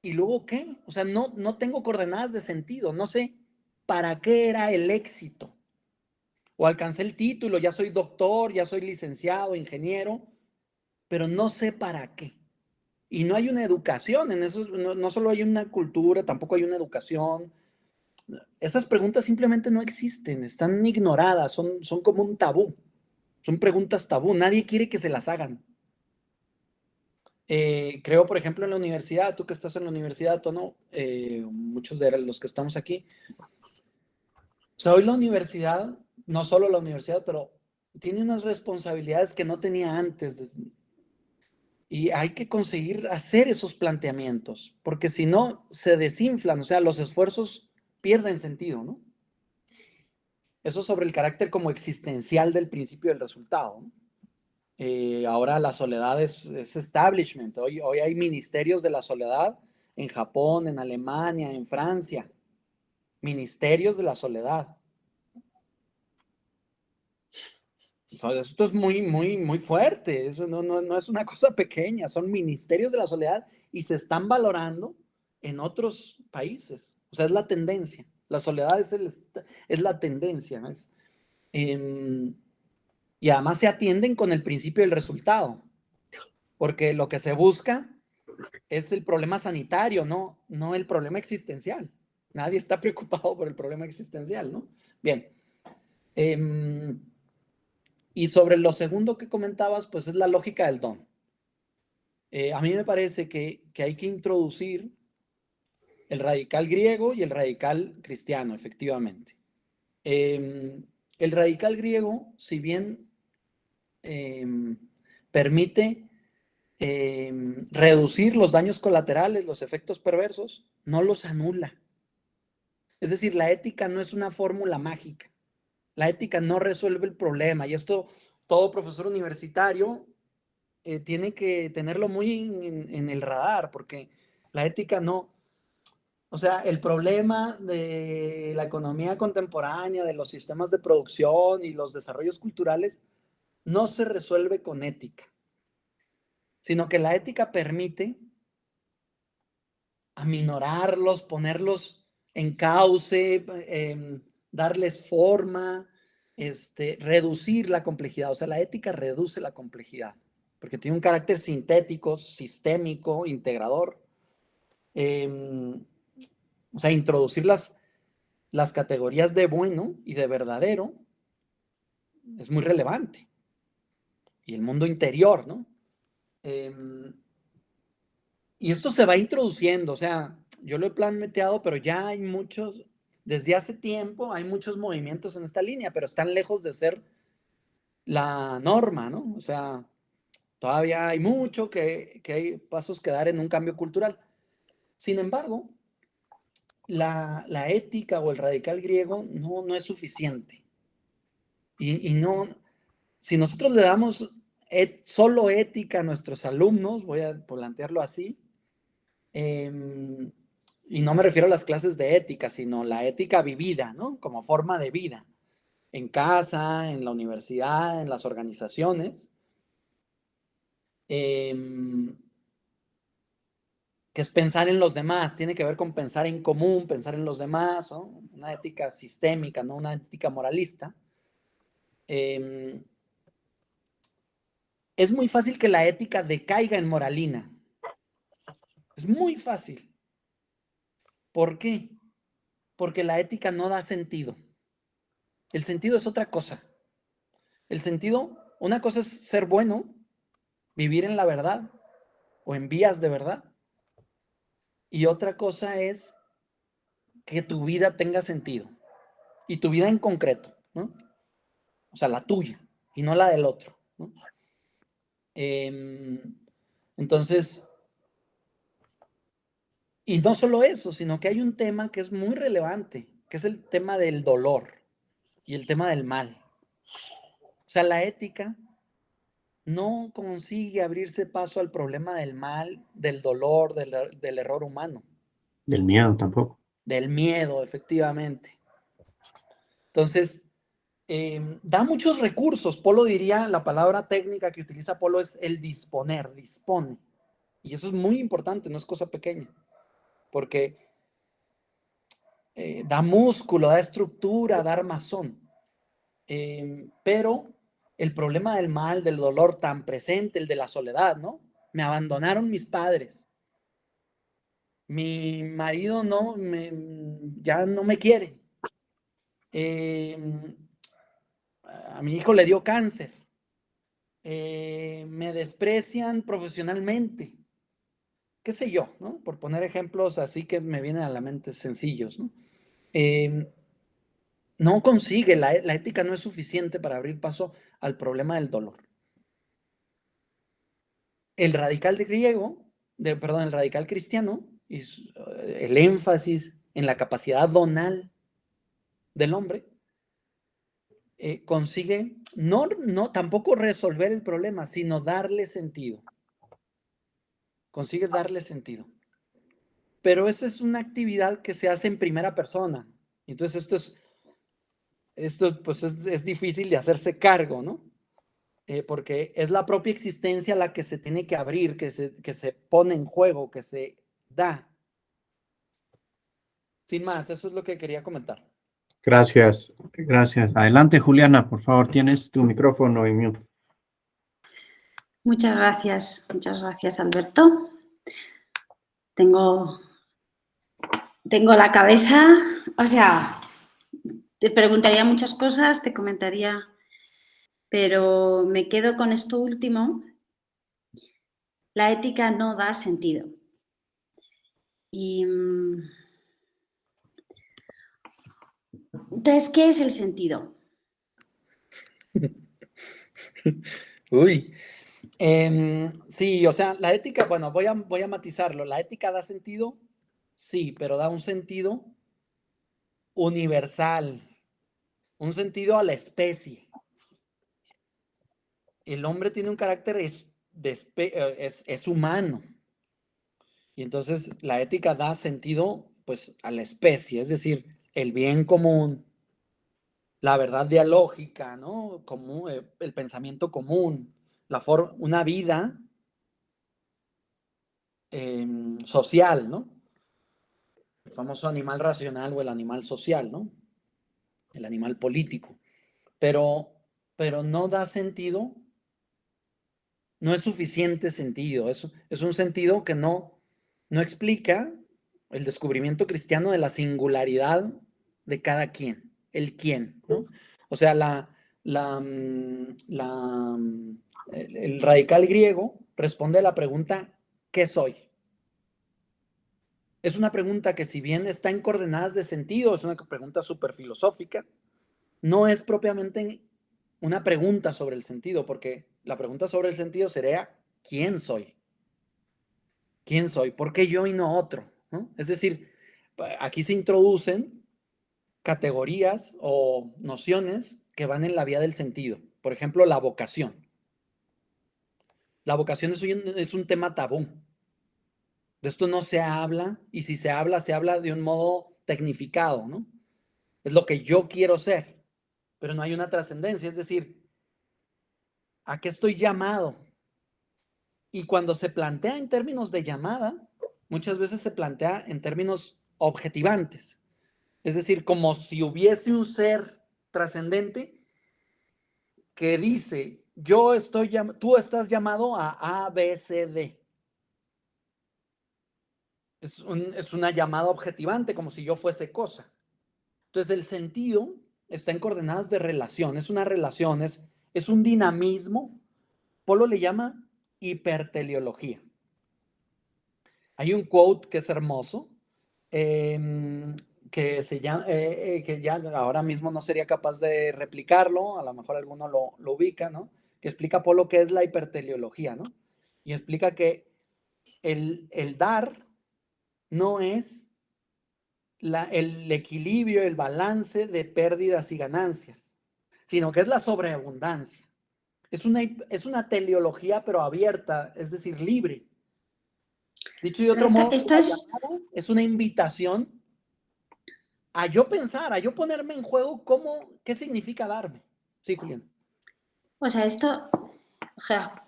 ¿Y luego qué? O sea, no tengo coordenadas de sentido, no sé para qué era el éxito. O alcancé el título, ya soy doctor, ya soy licenciado, ingeniero, pero no sé para qué. Y no hay una educación en eso, no solo hay una cultura, tampoco hay una educación. Esas preguntas simplemente no existen, están ignoradas, son como un tabú. Son preguntas tabú, nadie quiere que se las hagan. Creo, por ejemplo, en la universidad, tú que estás en la universidad, o no, muchos de los que estamos aquí. O sea, hoy la universidad, no solo la universidad, pero tiene unas responsabilidades que no tenía antes. Y hay que conseguir hacer esos planteamientos, porque si no, se desinflan, o sea, los esfuerzos pierden sentido, ¿no? Eso sobre el carácter como existencial del principio del resultado, ¿no? Ahora la soledad es establishment. Hoy hay ministerios de la soledad en Japón, en Alemania, en Francia. Ministerios de la soledad. Esto es muy, muy, muy fuerte. Eso no es una cosa pequeña. Son ministerios de la soledad y se están valorando en otros países. O sea, es la tendencia. La soledad es la tendencia, ¿no? Y además se atienden con el principio del resultado. Porque lo que se busca es el problema sanitario, no el problema existencial. Nadie está preocupado por el problema existencial, ¿no? Bien. Y sobre lo segundo que comentabas, pues es la lógica del don. A mí me parece que hay que introducir el radical griego y el radical cristiano, efectivamente. El radical griego, si bien permite reducir los daños colaterales, los efectos perversos, no los anula. Es decir, la ética no es una fórmula mágica. La ética no resuelve el problema. Y esto todo profesor universitario tiene que tenerlo muy en el radar, porque la ética no. O sea, el problema de la economía contemporánea, de los sistemas de producción y los desarrollos culturales, no se resuelve con ética, sino que la ética permite aminorarlos, ponerlos en cauce, darles forma, reducir la complejidad. O sea, la ética reduce la complejidad, porque tiene un carácter sintético, sistémico, integrador. O sea, introducir las categorías de bueno y de verdadero es muy relevante. Y el mundo interior, ¿no? Y esto se va introduciendo, o sea, yo lo he planteado, pero ya hay muchos desde hace tiempo hay muchos movimientos en esta línea, pero están lejos de ser la norma, ¿no? O sea, todavía hay mucho que hay pasos que dar en un cambio cultural. Sin embargo, la ética o el radical griego no es suficiente. Y no, si nosotros le damos solo ética a nuestros alumnos, voy a plantearlo así, y no me refiero a las clases de ética, sino la ética vivida, ¿no? Como forma de vida, en casa, en la universidad, en las organizaciones, que es pensar en los demás, tiene que ver con pensar en común, pensar en los demás, ¿no? Una ética sistémica, no una ética moralista. Es muy fácil que la ética decaiga en moralina. Es muy fácil. ¿Por qué? Porque la ética no da sentido. El sentido es otra cosa. El sentido, una cosa es ser bueno, vivir en la verdad o en vías de verdad. Y otra cosa es que tu vida tenga sentido. Y tu vida en concreto, ¿no? O sea, la tuya y no la del otro, ¿no? Entonces, y no solo eso, sino que hay un tema que es muy relevante, que es el tema del dolor y el tema del mal. O sea, la ética no consigue abrirse paso al problema del mal, del dolor, del error humano. Del miedo tampoco. Del miedo, efectivamente. Entonces, da muchos recursos. Polo diría, la palabra técnica que utiliza Polo es el disponer, dispone. Y eso es muy importante, no es cosa pequeña, porque da músculo, da estructura, da armazón. Pero el problema del mal, del dolor tan presente, el de la soledad, ¿no? Me abandonaron mis padres. Mi marido ya no me quiere. A mi hijo le dio cáncer. Me desprecian profesionalmente. Qué sé yo, ¿no? Por poner ejemplos así que me vienen a la mente sencillos, ¿no? No consigue, la ética no es suficiente para abrir paso al problema del dolor. El radical griego, perdón, el radical cristiano, y el énfasis en la capacidad donal del hombre, consigue tampoco resolver el problema, sino darle sentido. Consigue darle sentido. Pero esa es una actividad que se hace en primera persona. Entonces esto pues es difícil de hacerse cargo, ¿no? Porque es la propia existencia la que se tiene que abrir, que se pone en juego, que se da. Sin más, eso es lo que quería comentar. Gracias, gracias. Adelante, Juliana, por favor, tienes tu micrófono en mute. Muchas gracias, Alberto. Tengo la cabeza, o sea, te preguntaría muchas cosas, te comentaría, pero me quedo con esto último. La ética no da sentido. Y entonces, ¿qué es el sentido? Uy. Sí, o sea, la ética, bueno, voy a matizarlo. ¿La ética da sentido? Sí, pero da un sentido universal, un sentido a la especie. El hombre tiene un carácter, es humano. Y entonces la ética da sentido, pues, a la especie, es decir, el bien común, la verdad dialógica, ¿no? Como, el pensamiento común, una vida social, ¿no? El famoso animal racional o el animal social, ¿no? El animal político. Pero no da sentido, no es suficiente sentido. Es un sentido que no explica el descubrimiento cristiano de la singularidad de cada quien, el quién, ¿no? O sea, el radical griego responde a la pregunta, ¿qué soy? Es una pregunta que, si bien está en coordenadas de sentido, es una pregunta súper filosófica, no es propiamente una pregunta sobre el sentido, porque la pregunta sobre el sentido sería, ¿quién soy? ¿Quién soy? ¿Por qué yo y no otro? ¿No? Es decir, aquí se introducen categorías o nociones que van en la vía del sentido. Por ejemplo, la vocación. La vocación es un tema tabú. De esto no se habla, y si se habla de un modo tecnificado, ¿no? Es lo que yo quiero ser, pero no hay una trascendencia, es decir, ¿a qué estoy llamado? Y cuando se plantea en términos de llamada, muchas veces se plantea en términos objetivantes, es decir, como si hubiese un ser trascendente que dice, tú estás llamado a B, C, D. Es una llamada objetivante, como si yo fuese cosa. Entonces, el sentido está en coordenadas de relación, es una relación, es un dinamismo. Polo le llama hiperteleología. Hay un quote que es hermoso, que se llama, que ya ahora mismo no sería capaz de replicarlo, a lo mejor alguno lo ubica, ¿no? Que explica Polo qué es la hiperteleología, ¿no? Y explica que el dar no es el equilibrio, el balance de pérdidas y ganancias, sino que es la sobreabundancia. Es una teleología, pero abierta, es decir, libre. Dicho de otro modo, Esto es, es una invitación a yo pensar, a yo ponerme en juego qué significa darme. Sí, Julián. o sea,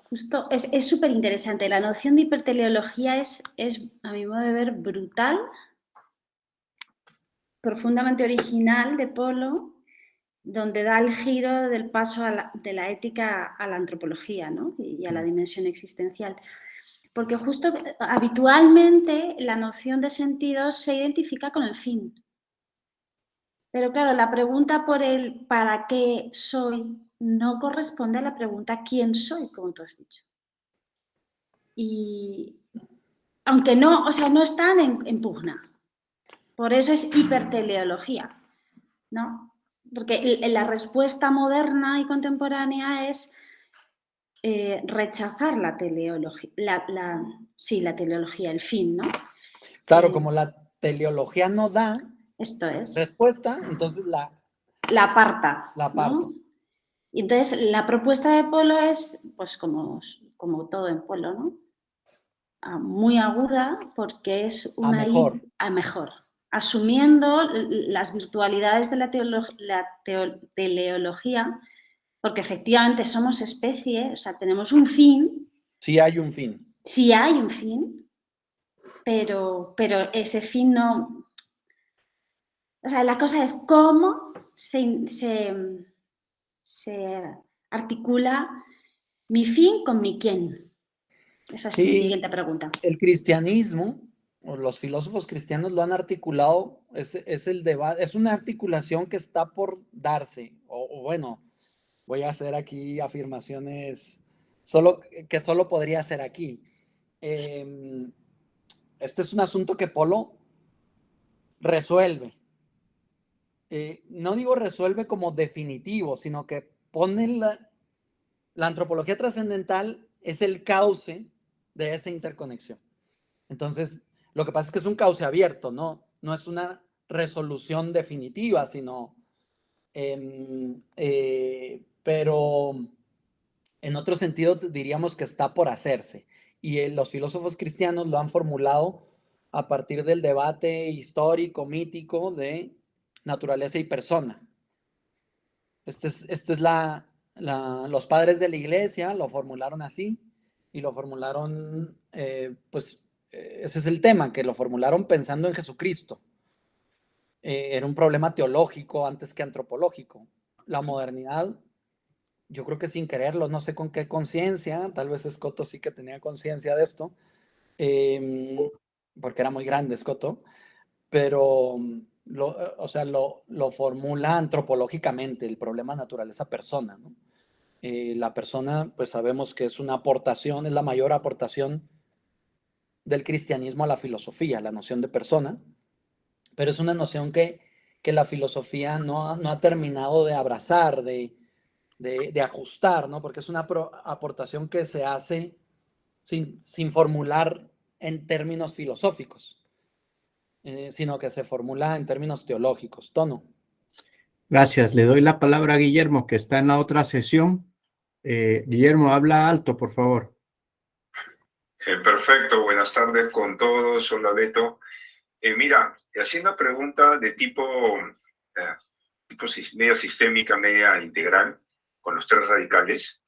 justo es súper interesante. La noción de hiperteleología es, a mi modo de ver, brutal, profundamente original de Polo, donde da el giro del paso de la ética a la antropología, ¿no? Y a la dimensión existencial. Porque justo habitualmente la noción de sentido se identifica con el fin. Pero claro, la pregunta por el ¿para qué soy? No corresponde a la pregunta ¿quién soy?, como tú has dicho. Y aunque no, o sea, no están en pugna. Por eso es hiperteleología, ¿no? Porque la respuesta moderna y contemporánea es rechazar la teleología, la teleología, el fin, ¿no? Claro, como la teleología no da Esto es. respuesta, entonces la aparta, aparto. ¿no? Y entonces la propuesta de Polo es, pues como todo en Polo, ¿no? Muy aguda, porque es A mejor. a mejor, asumiendo las virtualidades de la teleología, porque efectivamente somos especie, o sea, tenemos un fin. Sí hay un fin. Sí hay un fin, pero ese fin no... O sea, la cosa es cómo se articula mi fin con mi quién. Esa es mi siguiente pregunta. El cristianismo, o los filósofos cristianos lo han articulado, es el debate, es una articulación que está por darse, o bueno, voy a hacer aquí afirmaciones que solo podría hacer aquí. Este es un asunto que Polo resuelve. No digo resuelve como definitivo, sino que pone la antropología trascendental es el cauce de esa interconexión. Entonces, lo que pasa es que es un cauce abierto, ¿no? No es una resolución definitiva, sino, pero en otro sentido diríamos que está por hacerse. Y los filósofos cristianos lo han formulado a partir del debate histórico, mítico de naturaleza y persona. Los padres de la iglesia lo formularon así, y lo formularon, ese es el tema, que lo formularon pensando en Jesucristo. Era un problema teológico antes que antropológico. La modernidad, yo creo que sin quererlo, no sé con qué conciencia, tal vez Escoto sí que tenía conciencia de esto, porque era muy grande Escoto, pero lo formula antropológicamente, el problema naturaleza-persona, ¿no? La persona, pues sabemos que es una aportación, es la mayor aportación del cristianismo a la filosofía, la noción de persona, pero es una noción que la filosofía no ha terminado de abrazar, de ajustar, ¿no? Porque es una aportación que se hace sin formular en términos filosóficos, sino que se formula en términos teológicos. Tono. Gracias. Le doy la palabra a Guillermo, que está en la otra sesión. Guillermo, habla alto, por favor. Perfecto, buenas tardes con todos. Hola, Beto. Mira, haciendo pregunta de tipo media sistémica, media integral, con los tres radicales,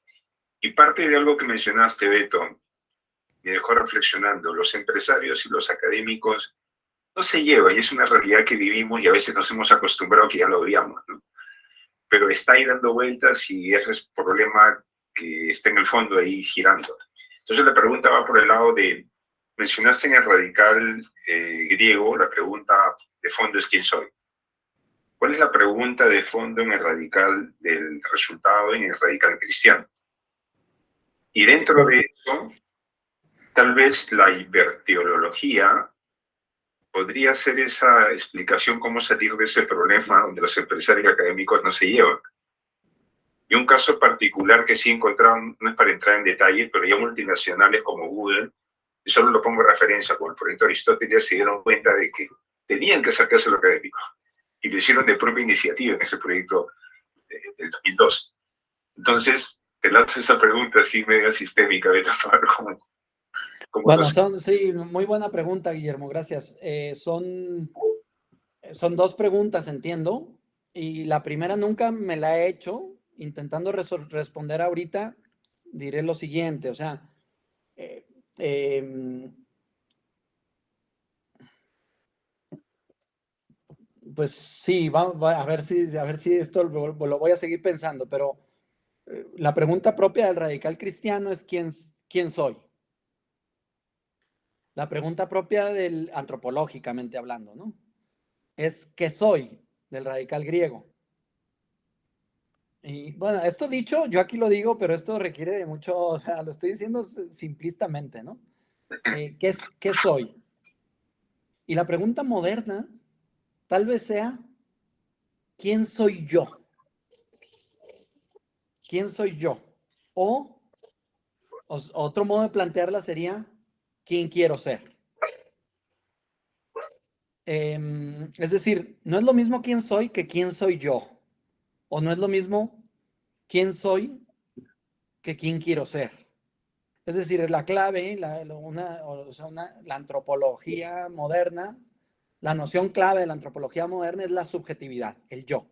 y parte de algo que mencionaste, Beto, me dejó reflexionando. Los empresarios y los académicos no se llevan, y es una realidad que vivimos y a veces nos hemos acostumbrado que ya lo veíamos, ¿no? Pero está ahí dando vueltas y es el problema que está en el fondo ahí girando. Entonces la pregunta va por el lado de, mencionaste en el radical griego, la pregunta de fondo es ¿quién soy? ¿Cuál es la pregunta de fondo en el radical del resultado en el radical cristiano? Y dentro de eso, tal vez la hiperteología podría ser esa explicación cómo salir de ese problema donde los empresarios académicos no se llevan. Y un caso particular que sí encontraron, no es para entrar en detalle, pero ya multinacionales como Google, y solo lo pongo en referencia, como el proyecto Aristóteles, se dieron cuenta de que tenían que sacarse lo académico. Y lo hicieron de propia iniciativa en ese proyecto del 2002. Entonces, te lanzo esa pregunta así media sistémica, Beto, para ver cómo bueno, sí, muy buena pregunta, Guillermo, gracias. Son dos preguntas, entiendo, y la primera nunca me la he hecho. Intentando responder ahorita, diré lo siguiente, o sea, pues sí, a ver si esto lo voy a seguir pensando, pero la pregunta propia del radical cristiano es ¿quién soy? La pregunta propia del antropológicamente hablando, ¿no? Es ¿qué soy? Del radical griego. Y bueno, esto dicho, yo aquí lo digo, pero esto requiere de mucho, o sea, lo estoy diciendo simplistamente, ¿no? ¿Qué soy? Y la pregunta moderna tal vez sea, ¿quién soy yo? ¿Quién soy yo? O otro modo de plantearla sería, ¿quién quiero ser? Es decir, no es lo mismo quién soy que quién soy yo. O no es lo mismo quién soy que quién quiero ser. Es decir, la clave, la antropología moderna, la noción clave de la antropología moderna es la subjetividad, el yo.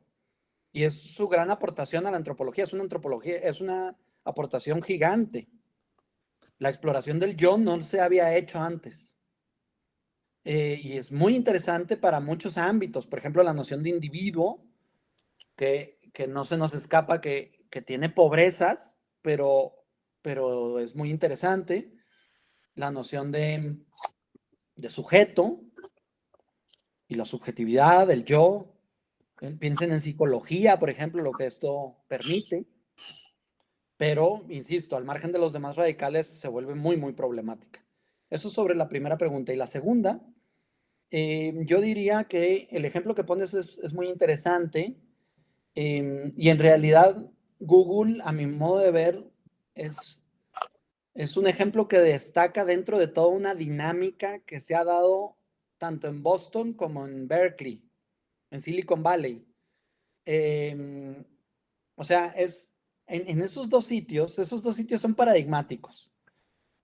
Y es su gran aportación a la antropología. Es una aportación gigante. La exploración del yo no se había hecho antes. Y es muy interesante para muchos ámbitos. Por ejemplo, la noción de individuo, que no se nos escapa que tiene pobrezas, pero es muy interesante. La noción de sujeto y la subjetividad, el yo. Piensen en psicología, por ejemplo, lo que esto permite. Pero, insisto, al margen de los demás radicales se vuelve muy, muy problemática. Eso sobre la primera pregunta. Y la segunda, yo diría que el ejemplo que pones es muy interesante. Y en realidad, Google, a mi modo de ver, es un ejemplo que destaca dentro de toda una dinámica que se ha dado tanto en Boston como en Berkeley, en Silicon Valley. O sea, en esos dos sitios son paradigmáticos,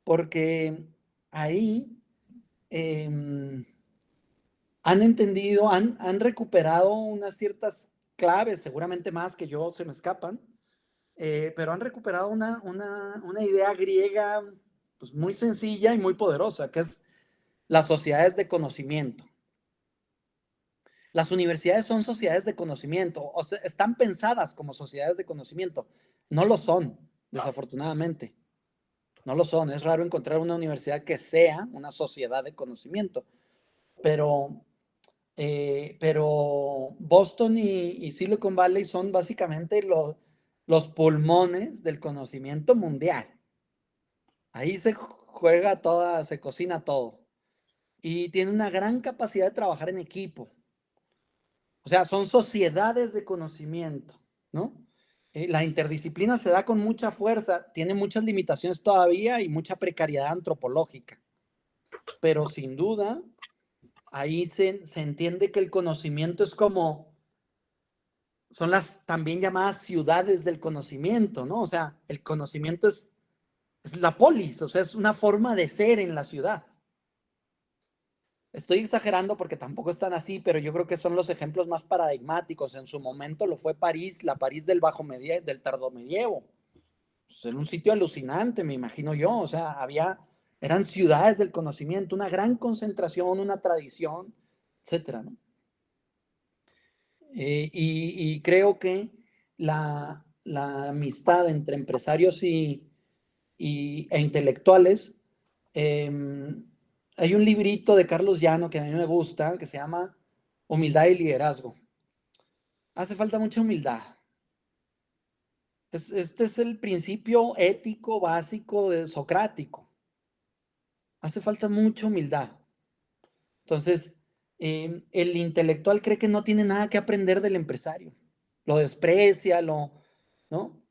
porque ahí han entendido, han recuperado unas ciertas claves, seguramente más que yo se me escapan, pero han recuperado una idea griega pues, muy sencilla y muy poderosa, que es las sociedades de conocimiento. Las universidades son sociedades de conocimiento, o sea, están pensadas como sociedades de conocimiento. No lo son, desafortunadamente. No lo son. Es raro encontrar una universidad que sea una sociedad de conocimiento. Pero Boston y Silicon Valley son básicamente los pulmones del conocimiento mundial. Ahí se juega toda, se cocina todo. Y tiene una gran capacidad de trabajar en equipo. O sea, son sociedades de conocimiento, ¿no? La interdisciplina se da con mucha fuerza, tiene muchas limitaciones todavía y mucha precariedad antropológica. Pero sin duda, ahí se entiende que el conocimiento es como, son las también llamadas ciudades del conocimiento, ¿no? O sea, el conocimiento es la polis, o sea, es una forma de ser en la ciudad. Estoy exagerando porque tampoco están así, pero yo creo que son los ejemplos más paradigmáticos. En su momento lo fue París, la París del del tardomedievo. Pues era un sitio alucinante, me imagino yo. O sea, eran ciudades del conocimiento, una gran concentración, una tradición, etcétera, ¿no? Y creo que la amistad entre empresarios e intelectuales, hay un librito de Carlos Llano que a mí me gusta, que se llama Humildad y Liderazgo. Hace falta mucha humildad. Este es el principio ético básico de socrático. Hace falta mucha humildad. Entonces, el intelectual cree que no tiene nada que aprender del empresario. Lo desprecia, ¿no?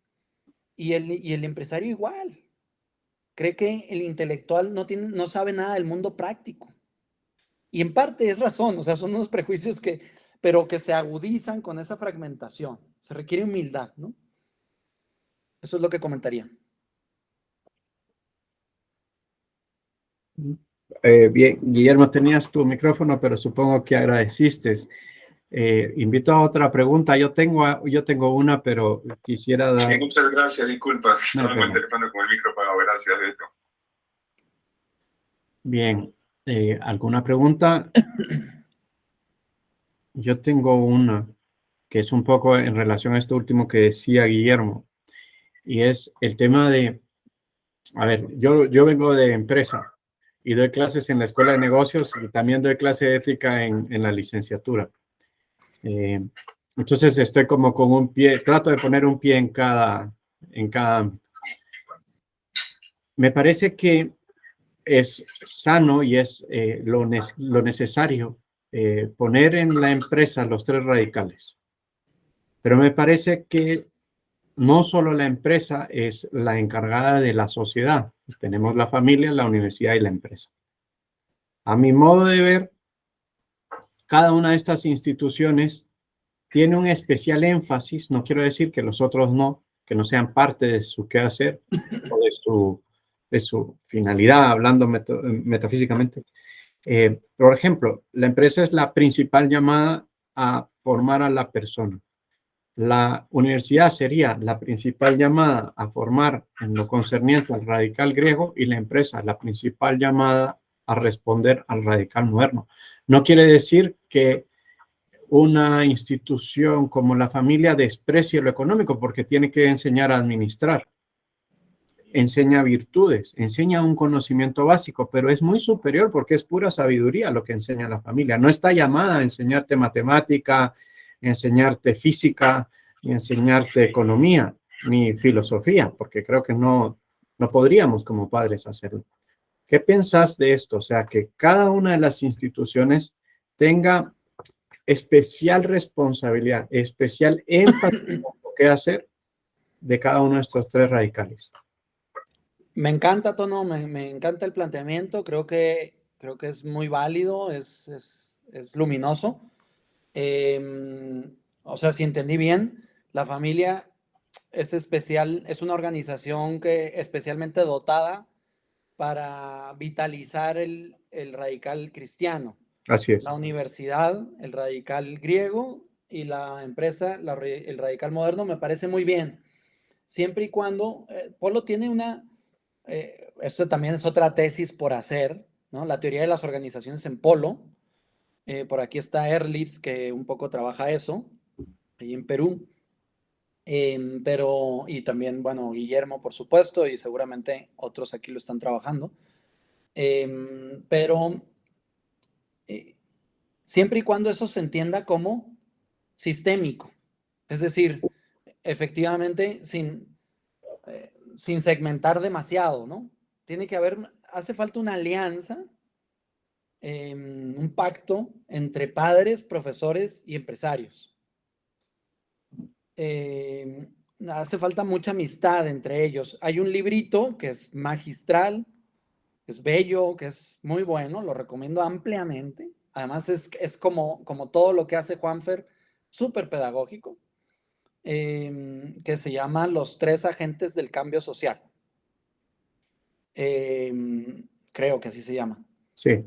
Y el empresario igual. Cree que el intelectual no sabe nada del mundo práctico. Y en parte es razón, o sea, son unos prejuicios pero que se agudizan con esa fragmentación. Se requiere humildad, ¿no? Eso es lo que comentaría. Bien, Guillermo, tenías tu micrófono, pero supongo que agradeciste. Invito a otra pregunta. Yo tengo una, pero quisiera dar... Sí, muchas gracias, disculpa. No, Estaba con el teléfono con el micro apagado. Gracias, Beto. Bien, ¿alguna pregunta? Yo tengo una que es un poco en relación a esto último que decía Guillermo, y es el tema de, a ver, yo vengo de empresa y doy clases en la escuela de negocios y también doy clase de ética en la licenciatura. Entonces estoy como con un pie, trato de poner un pie en cada ámbito. Me parece que es sano y es lo necesario poner en la empresa los 3 radicales. Pero me parece que no solo la empresa es la encargada de la sociedad. Tenemos la familia, la universidad y la empresa. A mi modo de ver, cada una de estas instituciones tiene un especial énfasis, no quiero decir que los otros no, que no sean parte de su quehacer o de su finalidad, hablando metafísicamente. Por ejemplo, la empresa es la principal llamada a formar a la persona. La universidad sería la principal llamada a formar en lo concerniente al radical griego y la empresa la principal llamada a responder al radical moderno. No quiere decir que una institución como la familia desprecie lo económico porque tiene que enseñar a administrar. Enseña virtudes, enseña un conocimiento básico, pero es muy superior porque es pura sabiduría lo que enseña la familia. No está llamada a enseñarte matemática, enseñarte física, ni enseñarte economía, ni filosofía, porque creo que no podríamos como padres hacerlo. ¿Qué piensas de esto? O sea, que cada una de las instituciones tenga especial responsabilidad, especial énfasis en lo que hacer de cada uno de estos 3 radicales. Me encanta, Tono, me encanta el planteamiento, creo que es muy válido, es luminoso. O sea, si entendí bien, la familia es especial, es una organización especialmente dotada para vitalizar el radical cristiano. Así es. La universidad, el radical griego, y la empresa, el radical moderno, me parece muy bien. Siempre y cuando, Polo tiene esto también es otra tesis por hacer, ¿no? La teoría de las organizaciones en Polo. Por aquí está Ehrlich, que un poco trabaja eso, ahí en Perú. Y también, bueno, Guillermo, por supuesto, y seguramente otros aquí lo están trabajando. Pero siempre y cuando eso se entienda como sistémico, es decir, efectivamente sin segmentar demasiado, ¿no? Tiene que haber hace falta una alianza, un pacto entre padres, profesores y empresarios. Hace falta mucha amistad entre ellos. Hay un librito que es magistral, que es bello, que es muy bueno, lo recomiendo ampliamente. Además es como todo lo que hace Juanfer, súper pedagógico, que se llama Los 3 agentes del cambio social. Creo que así se llama. Sí.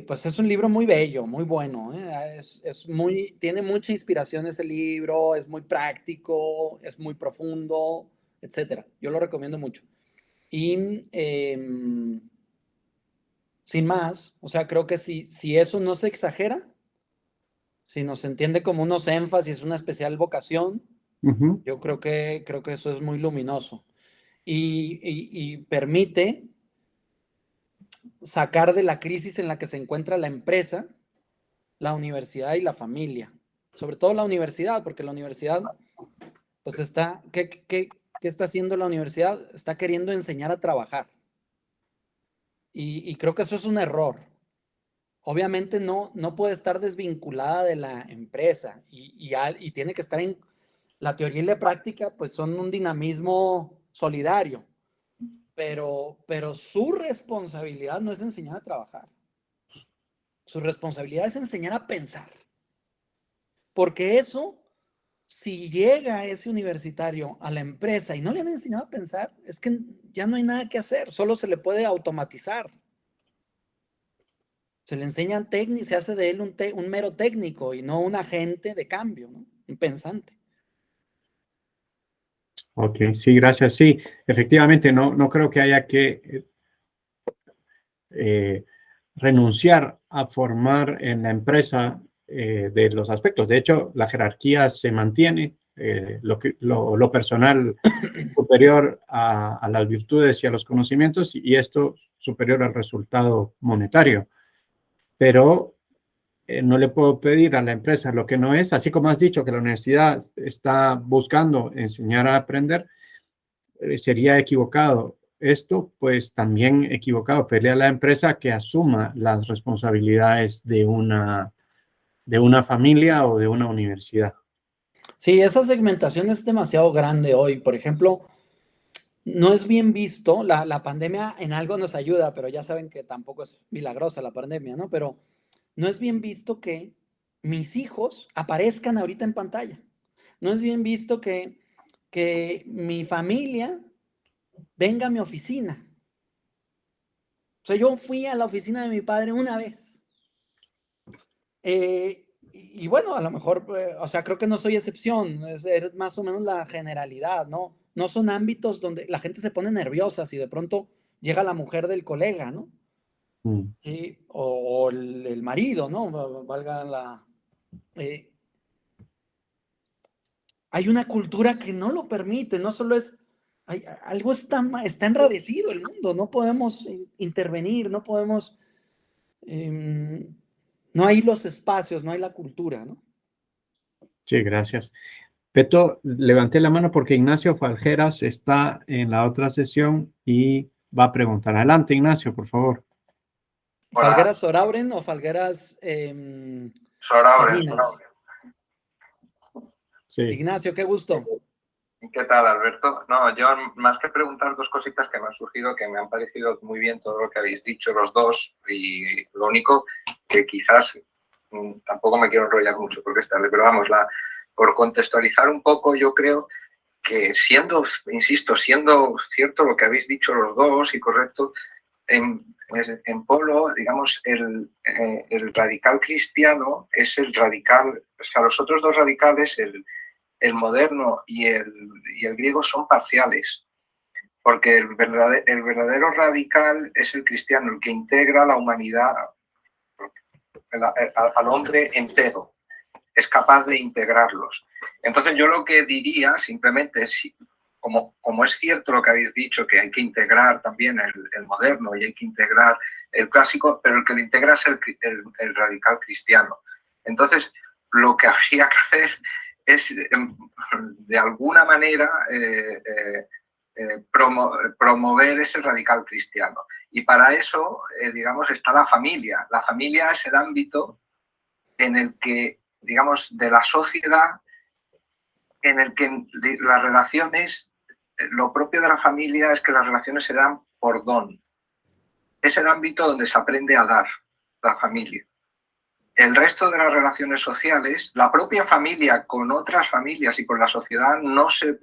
Pues es un libro muy bello, muy bueno, ¿eh? Tiene mucha inspiración ese libro, es muy práctico, es muy profundo, etcétera. Yo lo recomiendo mucho. Y sin más, o sea, creo que si eso no se exagera, si no se entiende como unos énfasis, una especial vocación, yo creo que eso es muy luminoso y permite sacar de la crisis en la que se encuentra la empresa, la universidad y la familia. Sobre todo la universidad, porque la universidad, pues ¿qué está haciendo la universidad? Está queriendo enseñar a trabajar. Y creo que eso es un error. Obviamente no puede estar desvinculada de la empresa y tiene que estar en la teoría y la práctica, pues son un dinamismo solidario. Pero su responsabilidad no es enseñar a trabajar. Su responsabilidad es enseñar a pensar. Porque eso, si llega ese universitario a la empresa y no le han enseñado a pensar, es que ya no hay nada que hacer, solo se le puede automatizar. Se le enseñan técnicas, se hace de él un mero técnico y no un agente de cambio, ¿no? Un pensante. Ok, sí, gracias. Sí, efectivamente, no creo que haya que renunciar a formar en la empresa de los aspectos. De hecho, la jerarquía se mantiene, lo personal superior a las virtudes y a los conocimientos, y esto superior al resultado monetario. Pero no le puedo pedir a la empresa lo que no es, así como has dicho que la universidad está buscando enseñar a aprender, sería equivocado. Esto, pues también equivocado, pedirle a la empresa que asuma las responsabilidades de una familia o de una universidad. Sí, esa segmentación es demasiado grande hoy. Por ejemplo, no es bien visto, la pandemia en algo nos ayuda, pero ya saben que tampoco es milagrosa la pandemia, ¿no? Pero no es bien visto que mis hijos aparezcan ahorita en pantalla. No es bien visto que mi familia venga a mi oficina. O sea, yo fui a la oficina de mi padre una vez. Y bueno, a lo mejor, o sea, creo que no soy excepción, es más o menos la generalidad, ¿no? No son ámbitos donde la gente se pone nerviosa si de pronto llega la mujer del colega, ¿no? ¿Sí? O el marido, ¿no? Valga la... hay una cultura que no lo permite, no solo es... algo está enrarecido el mundo, no podemos intervenir, no podemos... no hay los espacios, no hay la cultura, ¿no? Sí, gracias. Beto, levanté la mano porque Ignacio Falgueras está en la otra sesión y va a preguntar. Adelante, Ignacio, por favor. ¿Falgueras Sorauren o Falgueras Salinas? Sí. Ignacio, qué gusto. ¿Qué tal, Alberto? No, yo más que preguntar, dos cositas que me han surgido que me han parecido muy bien todo lo que habéis dicho los dos, y lo único que quizás tampoco me quiero enrollar mucho porque es tarde, pero vamos, por contextualizar un poco, yo creo que insisto, siendo cierto lo que habéis dicho los dos y correcto, en Polo, digamos, el radical cristiano es el radical, o sea, los otros dos radicales, el moderno y el griego, son parciales, porque el verdadero radical es el cristiano, el que integra la humanidad, al hombre entero, es capaz de integrarlos. Entonces yo lo que diría simplemente es, como es cierto lo que habéis dicho, que hay que integrar también el moderno y hay que integrar el clásico, pero el que lo integra es el radical cristiano. Entonces lo que habría que hacer es, de alguna manera, promover ese radical cristiano. Y para eso, digamos, está la familia. La familia es el ámbito en el que, digamos, de la sociedad, en el que las relaciones, lo propio de la familia es que las relaciones se dan por don. Es el ámbito donde se aprende a dar, la familia. El resto de las relaciones sociales, la propia familia con otras familias y con la sociedad no se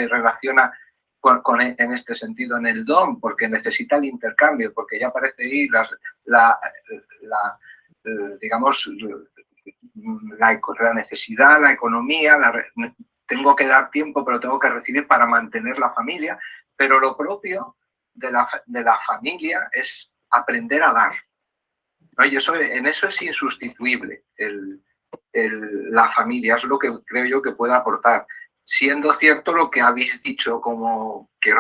relaciona en este sentido en el don, porque necesita el intercambio, porque ya aparece ahí digamos, la necesidad, la economía, tengo que dar tiempo, pero tengo que recibir para mantener la familia. Pero lo propio de la familia es aprender a dar, ¿no? Y en eso es insustituible la familia, es lo que creo yo que puede aportar. Siendo cierto lo que habéis dicho, como que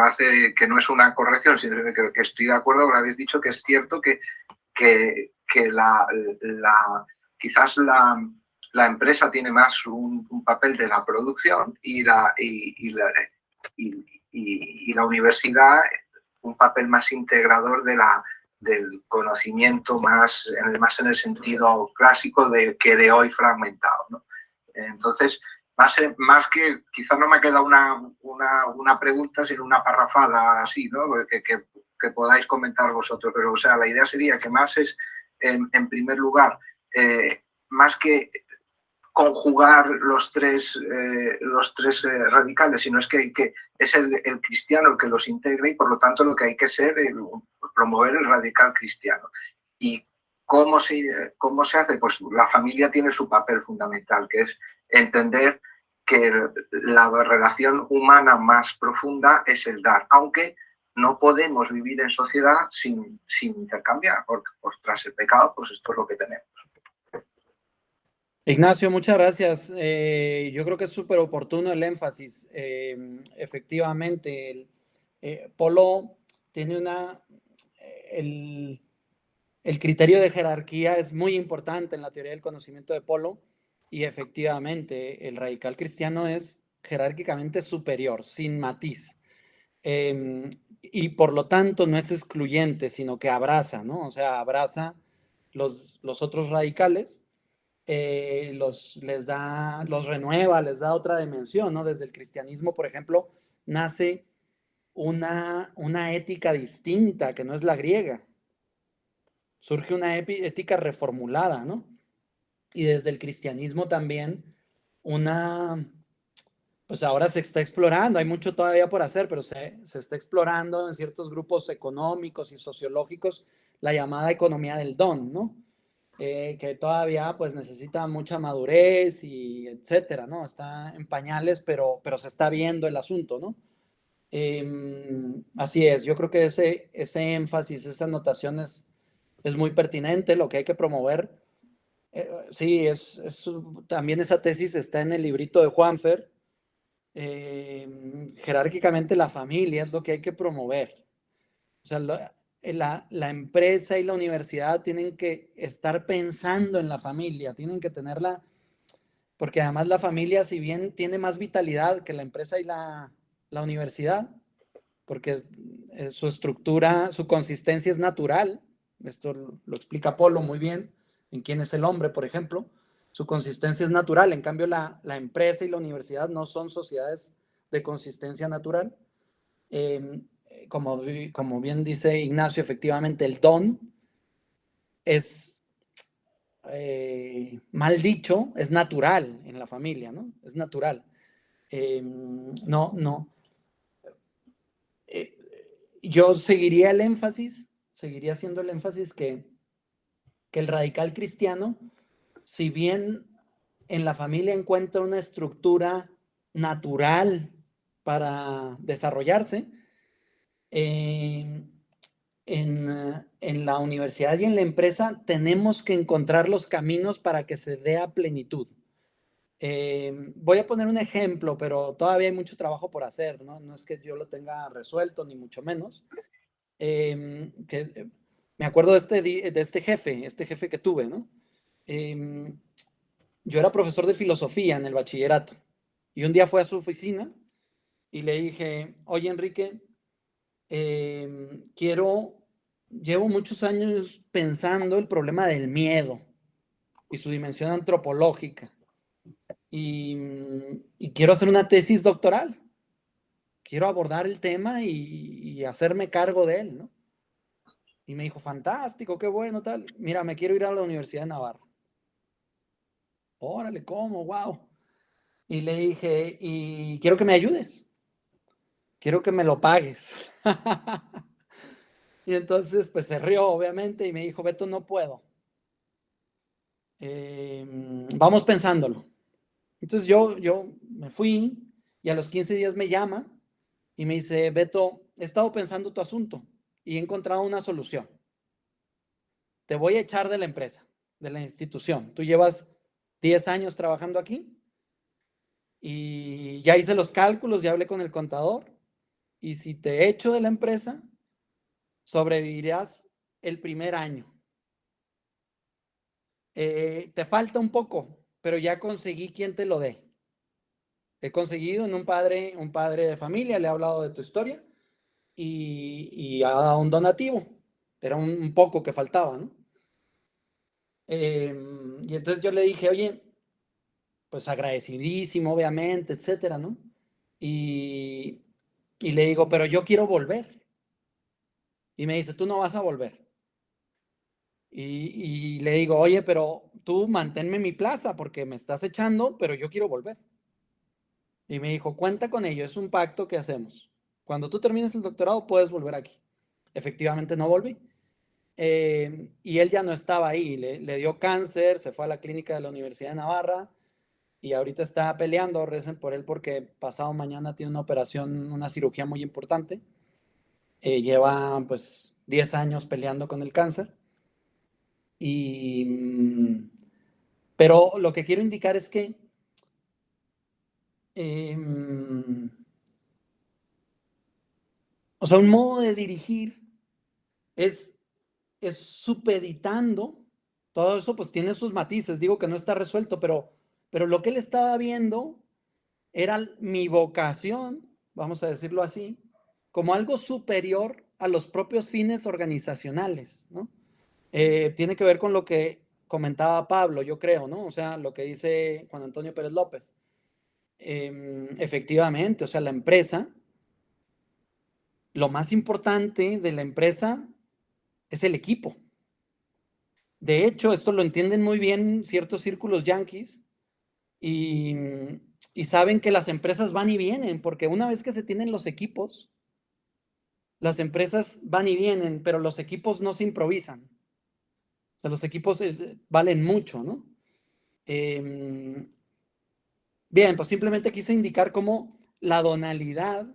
no es una corrección, sino que estoy de acuerdo con lo que habéis dicho, que es cierto que quizás la empresa tiene más un papel de la producción y la universidad un papel más integrador del conocimiento, más en el sentido clásico que de hoy fragmentado, ¿no? Entonces, más que, quizás no me queda una pregunta, sino una parrafada así, ¿no? Que podáis comentar vosotros, pero o sea, la idea sería que más es, en primer lugar, más que conjugar los tres radicales, sino es que es el cristiano el que los integra y por lo tanto lo que hay que ser promover el radical cristiano. ¿Y cómo se hace? Pues la familia tiene su papel fundamental, que es entender que la relación humana más profunda es el dar, aunque no podemos vivir en sociedad sin intercambiar, porque tras el pecado, pues esto es lo que tenemos. Ignacio, muchas gracias. Yo creo que es súper oportuno el énfasis. Efectivamente, Polo tiene el criterio de jerarquía es muy importante en la teoría del conocimiento de Polo y efectivamente el radical cristiano es jerárquicamente superior, sin matiz. Y por lo tanto no es excluyente, sino que abraza, ¿no? O sea, abraza los otros radicales. Los renueva, les da otra dimensión, ¿no? Desde el cristianismo, por ejemplo, nace una ética distinta, que no es la griega. Surge una ética reformulada, ¿no? Y desde el cristianismo también pues ahora se está explorando, hay mucho todavía por hacer, pero se está explorando en ciertos grupos económicos y sociológicos la llamada economía del don, ¿no? Que todavía pues necesita mucha madurez y etcétera, ¿no? Está en pañales, pero se está viendo el asunto, ¿no? Así es, yo creo que ese énfasis, esa anotación es muy pertinente, lo que hay que promover. Sí, también esa tesis está en el librito de Juanfer. Jerárquicamente la familia es lo que hay que promover. O sea, la empresa y la universidad tienen que estar pensando en la familia, tienen que tenerla, porque además la familia, si bien tiene más vitalidad que la empresa y la universidad, porque su estructura, su consistencia es natural, esto lo explica Polo muy bien, en quién es el hombre, por ejemplo, su consistencia es natural, en cambio la empresa y la universidad no son sociedades de consistencia natural. Como bien dice Ignacio, efectivamente el don es, mal dicho, es natural en la familia, ¿no? Es natural. Yo seguiría haciendo el énfasis que el radical cristiano, si bien en la familia encuentra una estructura natural para desarrollarse, en la universidad y en la empresa tenemos que encontrar los caminos para que se dé a plenitud. Voy a poner un ejemplo, pero todavía hay mucho trabajo por hacer, ¿no? No es que yo lo tenga resuelto, ni mucho menos. Me acuerdo de este jefe que tuve, ¿no? Yo era profesor de filosofía en el bachillerato y un día fue a su oficina y le dije, oye, Enrique, llevo muchos años pensando el problema del miedo y su dimensión antropológica. Y quiero hacer una tesis doctoral. Quiero abordar el tema y hacerme cargo de él, ¿no? Y me dijo, fantástico, qué bueno, tal. Mira, me quiero ir a la Universidad de Navarra. Órale, ¿cómo? Wow. Y le dije, y quiero que me ayudes. Quiero que me lo pagues. Y entonces, pues se rió, obviamente, y me dijo, Beto, no puedo. Vamos pensándolo. Entonces yo me fui y a los 15 días me llama y me dice, Beto, he estado pensando tu asunto y he encontrado una solución. Te voy a echar de la empresa, de la institución. Tú llevas 10 años trabajando aquí y ya hice los cálculos, ya hablé con el contador y si te echo de la empresa, sobrevivirás el primer año. Te falta un poco, pero ya conseguí quien te lo dé. He conseguido en un padre de familia, le he hablado de tu historia y ha dado un donativo. Era un poco que faltaba, ¿no? Y entonces yo le dije, oye, pues agradecidísimo, obviamente, etcétera, ¿no? Y le digo, pero yo quiero volver. Y me dice, tú no vas a volver. Y le digo, oye, pero tú manténme mi plaza porque me estás echando, pero yo quiero volver. Y me dijo, cuenta con ello, es un pacto que hacemos. Cuando tú termines el doctorado puedes volver aquí. Efectivamente no volví. Y él ya no estaba ahí, le dio cáncer, se fue a la clínica de la Universidad de Navarra y ahorita está peleando, recen por él porque pasado mañana tiene una operación, una cirugía muy importante. Lleva pues 10 años peleando con el cáncer. Pero lo que quiero indicar es que o sea, un modo de dirigir es supeditando, todo eso pues tiene sus matices, digo que no está resuelto, pero lo que él estaba viendo era mi vocación, vamos a decirlo así, como algo superior a los propios fines organizacionales, ¿no? Tiene que ver con lo que comentaba Pablo, yo creo, ¿no? O sea, lo que dice Juan Antonio Pérez López. Efectivamente, o sea, la empresa, lo más importante de la empresa es el equipo. De hecho, esto lo entienden muy bien ciertos círculos yanquis y saben que las empresas van y vienen, porque una vez que se tienen los equipos, las empresas van y vienen, pero los equipos no se improvisan. O sea, los equipos valen mucho, ¿no? Bien, pues simplemente quise indicar cómo la donalidad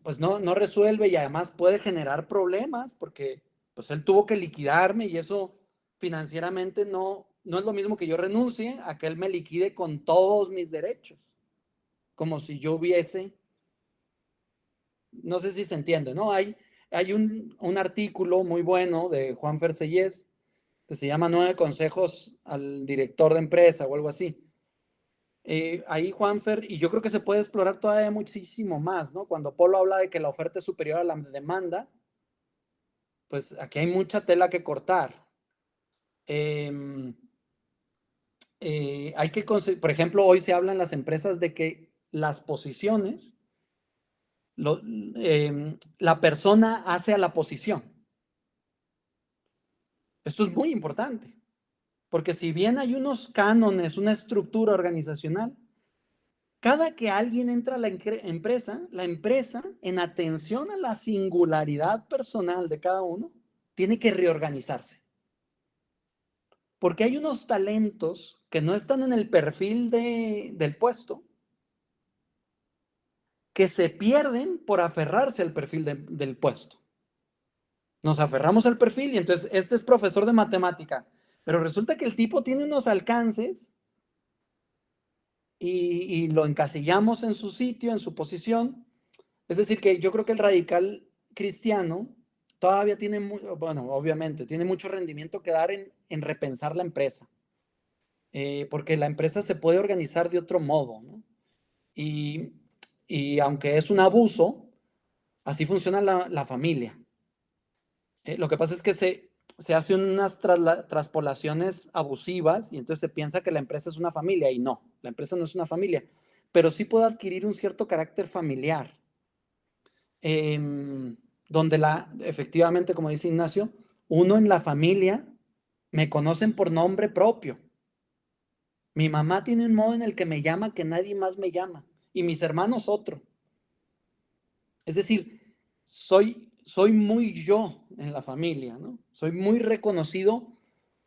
pues no resuelve y además puede generar problemas porque pues él tuvo que liquidarme y eso financieramente no es lo mismo que yo renuncie a que él me liquide con todos mis derechos, como si yo hubiese, no sé si se entiende, ¿no? Hay un artículo muy bueno de Juan Fersellés que se llama 9 consejos al director de empresa o algo así. Ahí Juanfer, y yo creo que se puede explorar todavía muchísimo más, ¿no? Cuando Polo habla de que la oferta es superior a la demanda, pues aquí hay mucha tela que cortar. Hay que, por ejemplo, hoy se habla en las empresas de que las posiciones, la persona hace a la posición. Esto es muy importante, porque si bien hay unos cánones, una estructura organizacional, cada que alguien entra a la empresa, en atención a la singularidad personal de cada uno, tiene que reorganizarse. Porque hay unos talentos que no están en el perfil del puesto, que se pierden por aferrarse al perfil del puesto. Nos aferramos al perfil y entonces este es profesor de matemática, pero resulta que el tipo tiene unos alcances y lo encasillamos en su sitio, en su posición. Es decir, que yo creo que el radical cristiano todavía tiene, bueno, obviamente, tiene mucho rendimiento que dar en repensar la empresa, porque la empresa se puede organizar de otro modo, ¿no? Y y aunque es un abuso, así funciona la familia. Lo que pasa es que se hacen unas traspolaciones abusivas y entonces se piensa que la empresa es una familia y no, la empresa no es una familia, pero sí puede adquirir un cierto carácter familiar, donde efectivamente, como dice Ignacio, uno en la familia me conocen por nombre propio. Mi mamá tiene un modo en el que me llama que nadie más me llama y mis hermanos otro. Es decir, soy muy yo en la familia, ¿no? Soy muy reconocido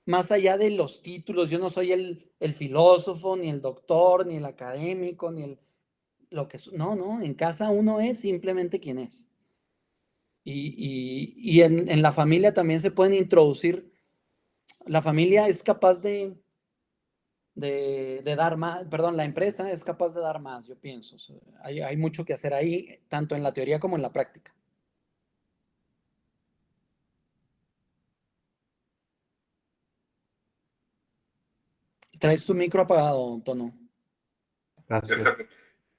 más allá de los títulos. Yo no soy el filósofo, ni el doctor, ni el académico, ni lo que... No, en casa uno es simplemente quien es. Y en la familia también se pueden introducir, la familia es capaz de dar más, perdón, la empresa es capaz de dar más, yo pienso. O sea, hay mucho que hacer ahí, tanto en la teoría como en la práctica. Traes tu micro apagado, Tono. Gracias.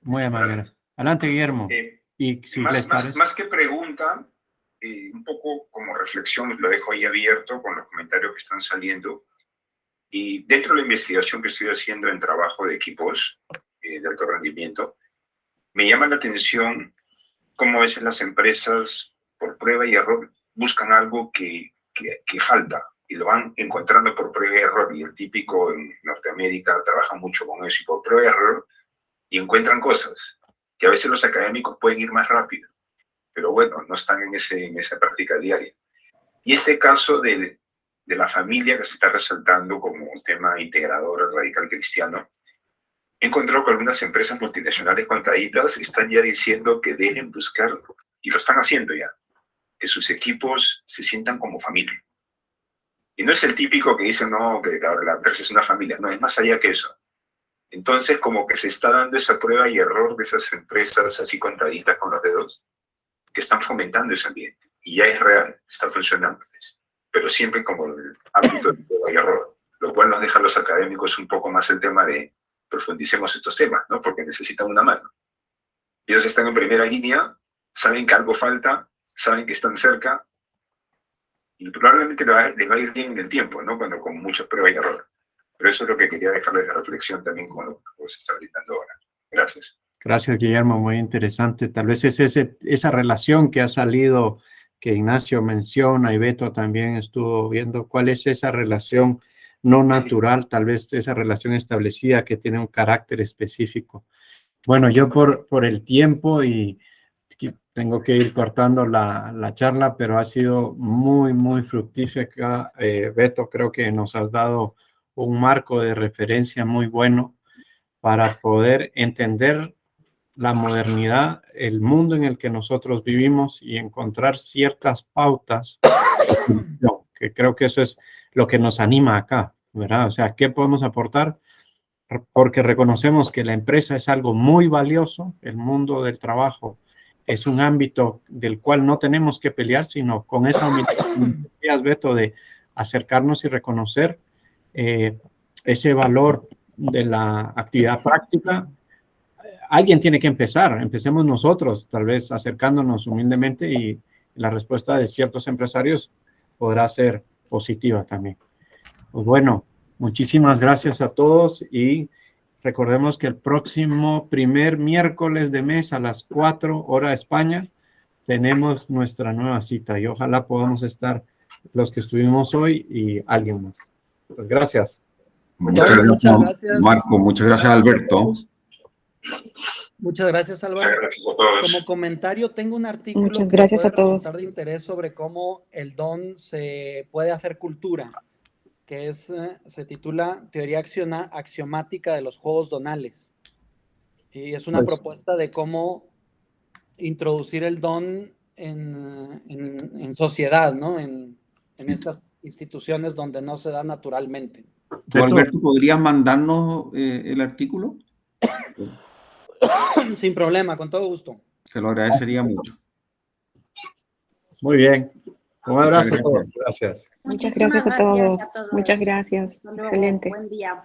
Muy amable. Adelante, Guillermo. Y si les parece... más que pregunta, un poco como reflexión, lo dejo ahí abierto con los comentarios que están saliendo. Y dentro de la investigación que estoy haciendo en trabajo de equipos de alto rendimiento, me llama la atención cómo a veces las empresas, por prueba y error, buscan algo que falta y lo van encontrando por prueba y error. Y el típico en Norteamérica trabaja mucho con eso y por prueba y error y encuentran cosas que a veces los académicos pueden ir más rápido, pero bueno, no están en esa práctica diaria. Y este caso de la familia que se está resaltando como un tema integrador radical cristiano, he encontrado que algunas empresas multinacionales contaditas están ya diciendo que deben buscar, y lo están haciendo ya, que sus equipos se sientan como familia. Y no es el típico que dice, no, que la empresa es una familia, no, es más allá que eso. Entonces, como que se está dando esa prueba y error de esas empresas así contaditas con los dedos, que están fomentando ese ambiente. Y ya es real, está funcionando. Pero siempre como el ámbito de prueba y error, lo cual nos deja a los académicos un poco más el tema de profundicemos estos temas, ¿no? Porque necesitan una mano. Ellos están en primera línea, saben que algo falta, saben que están cerca, y probablemente les va a ir bien en el tiempo, ¿no? Cuando con mucha prueba y error. Pero eso es lo que quería dejarles de reflexión también con lo que se está brindando ahora. Gracias. Gracias, Guillermo, muy interesante. Tal vez es esa relación que ha salido, que Ignacio menciona y Beto también estuvo viendo, cuál es esa relación no natural, tal vez esa relación establecida que tiene un carácter específico. Bueno, yo por el tiempo y tengo que ir cortando la charla, pero ha sido muy, muy fructífera. Beto, creo que nos has dado un marco de referencia muy bueno para poder entender la modernidad, el mundo en el que nosotros vivimos y encontrar ciertas pautas, que creo que eso es lo que nos anima acá, ¿verdad? O sea, ¿qué podemos aportar? Porque reconocemos que la empresa es algo muy valioso, el mundo del trabajo es un ámbito del cual no tenemos que pelear, sino con esa humildad, como decías, Beto, de acercarnos y reconocer ese valor de la actividad práctica. Alguien tiene que empezar, empecemos nosotros, tal vez acercándonos humildemente, y la respuesta de ciertos empresarios podrá ser positiva también. Pues bueno, muchísimas gracias a todos y recordemos que el próximo primer miércoles de mes a las 4 hora España tenemos nuestra nueva cita y ojalá podamos estar los que estuvimos hoy y alguien más. Pues gracias. Muchas gracias, Marco. Muchas gracias, Alberto. Muchas gracias, Álvaro. Muchas gracias a todos. Como comentario, tengo un artículo Muchas que gracias puede a todos. resultar de interés sobre cómo el don se puede hacer cultura, que se titula Teoría Axiomática de los Juegos Donales. Y es una propuesta de cómo introducir el don en sociedad, ¿no? En estas instituciones donde no se da naturalmente. ¿Tú, Alberto, podrías mandarnos el artículo? Sin problema, con todo gusto. Se lo agradecería mucho. Muy bien. Un abrazo a gracias. todos. Gracias. Muchas Muchísimas gracias a todos. gracias a todos. Muchas gracias. Hasta luego. Excelente. Buen día.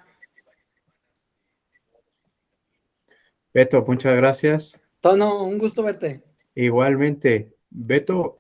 Beto, muchas gracias. Tono, un gusto verte. Igualmente, Beto,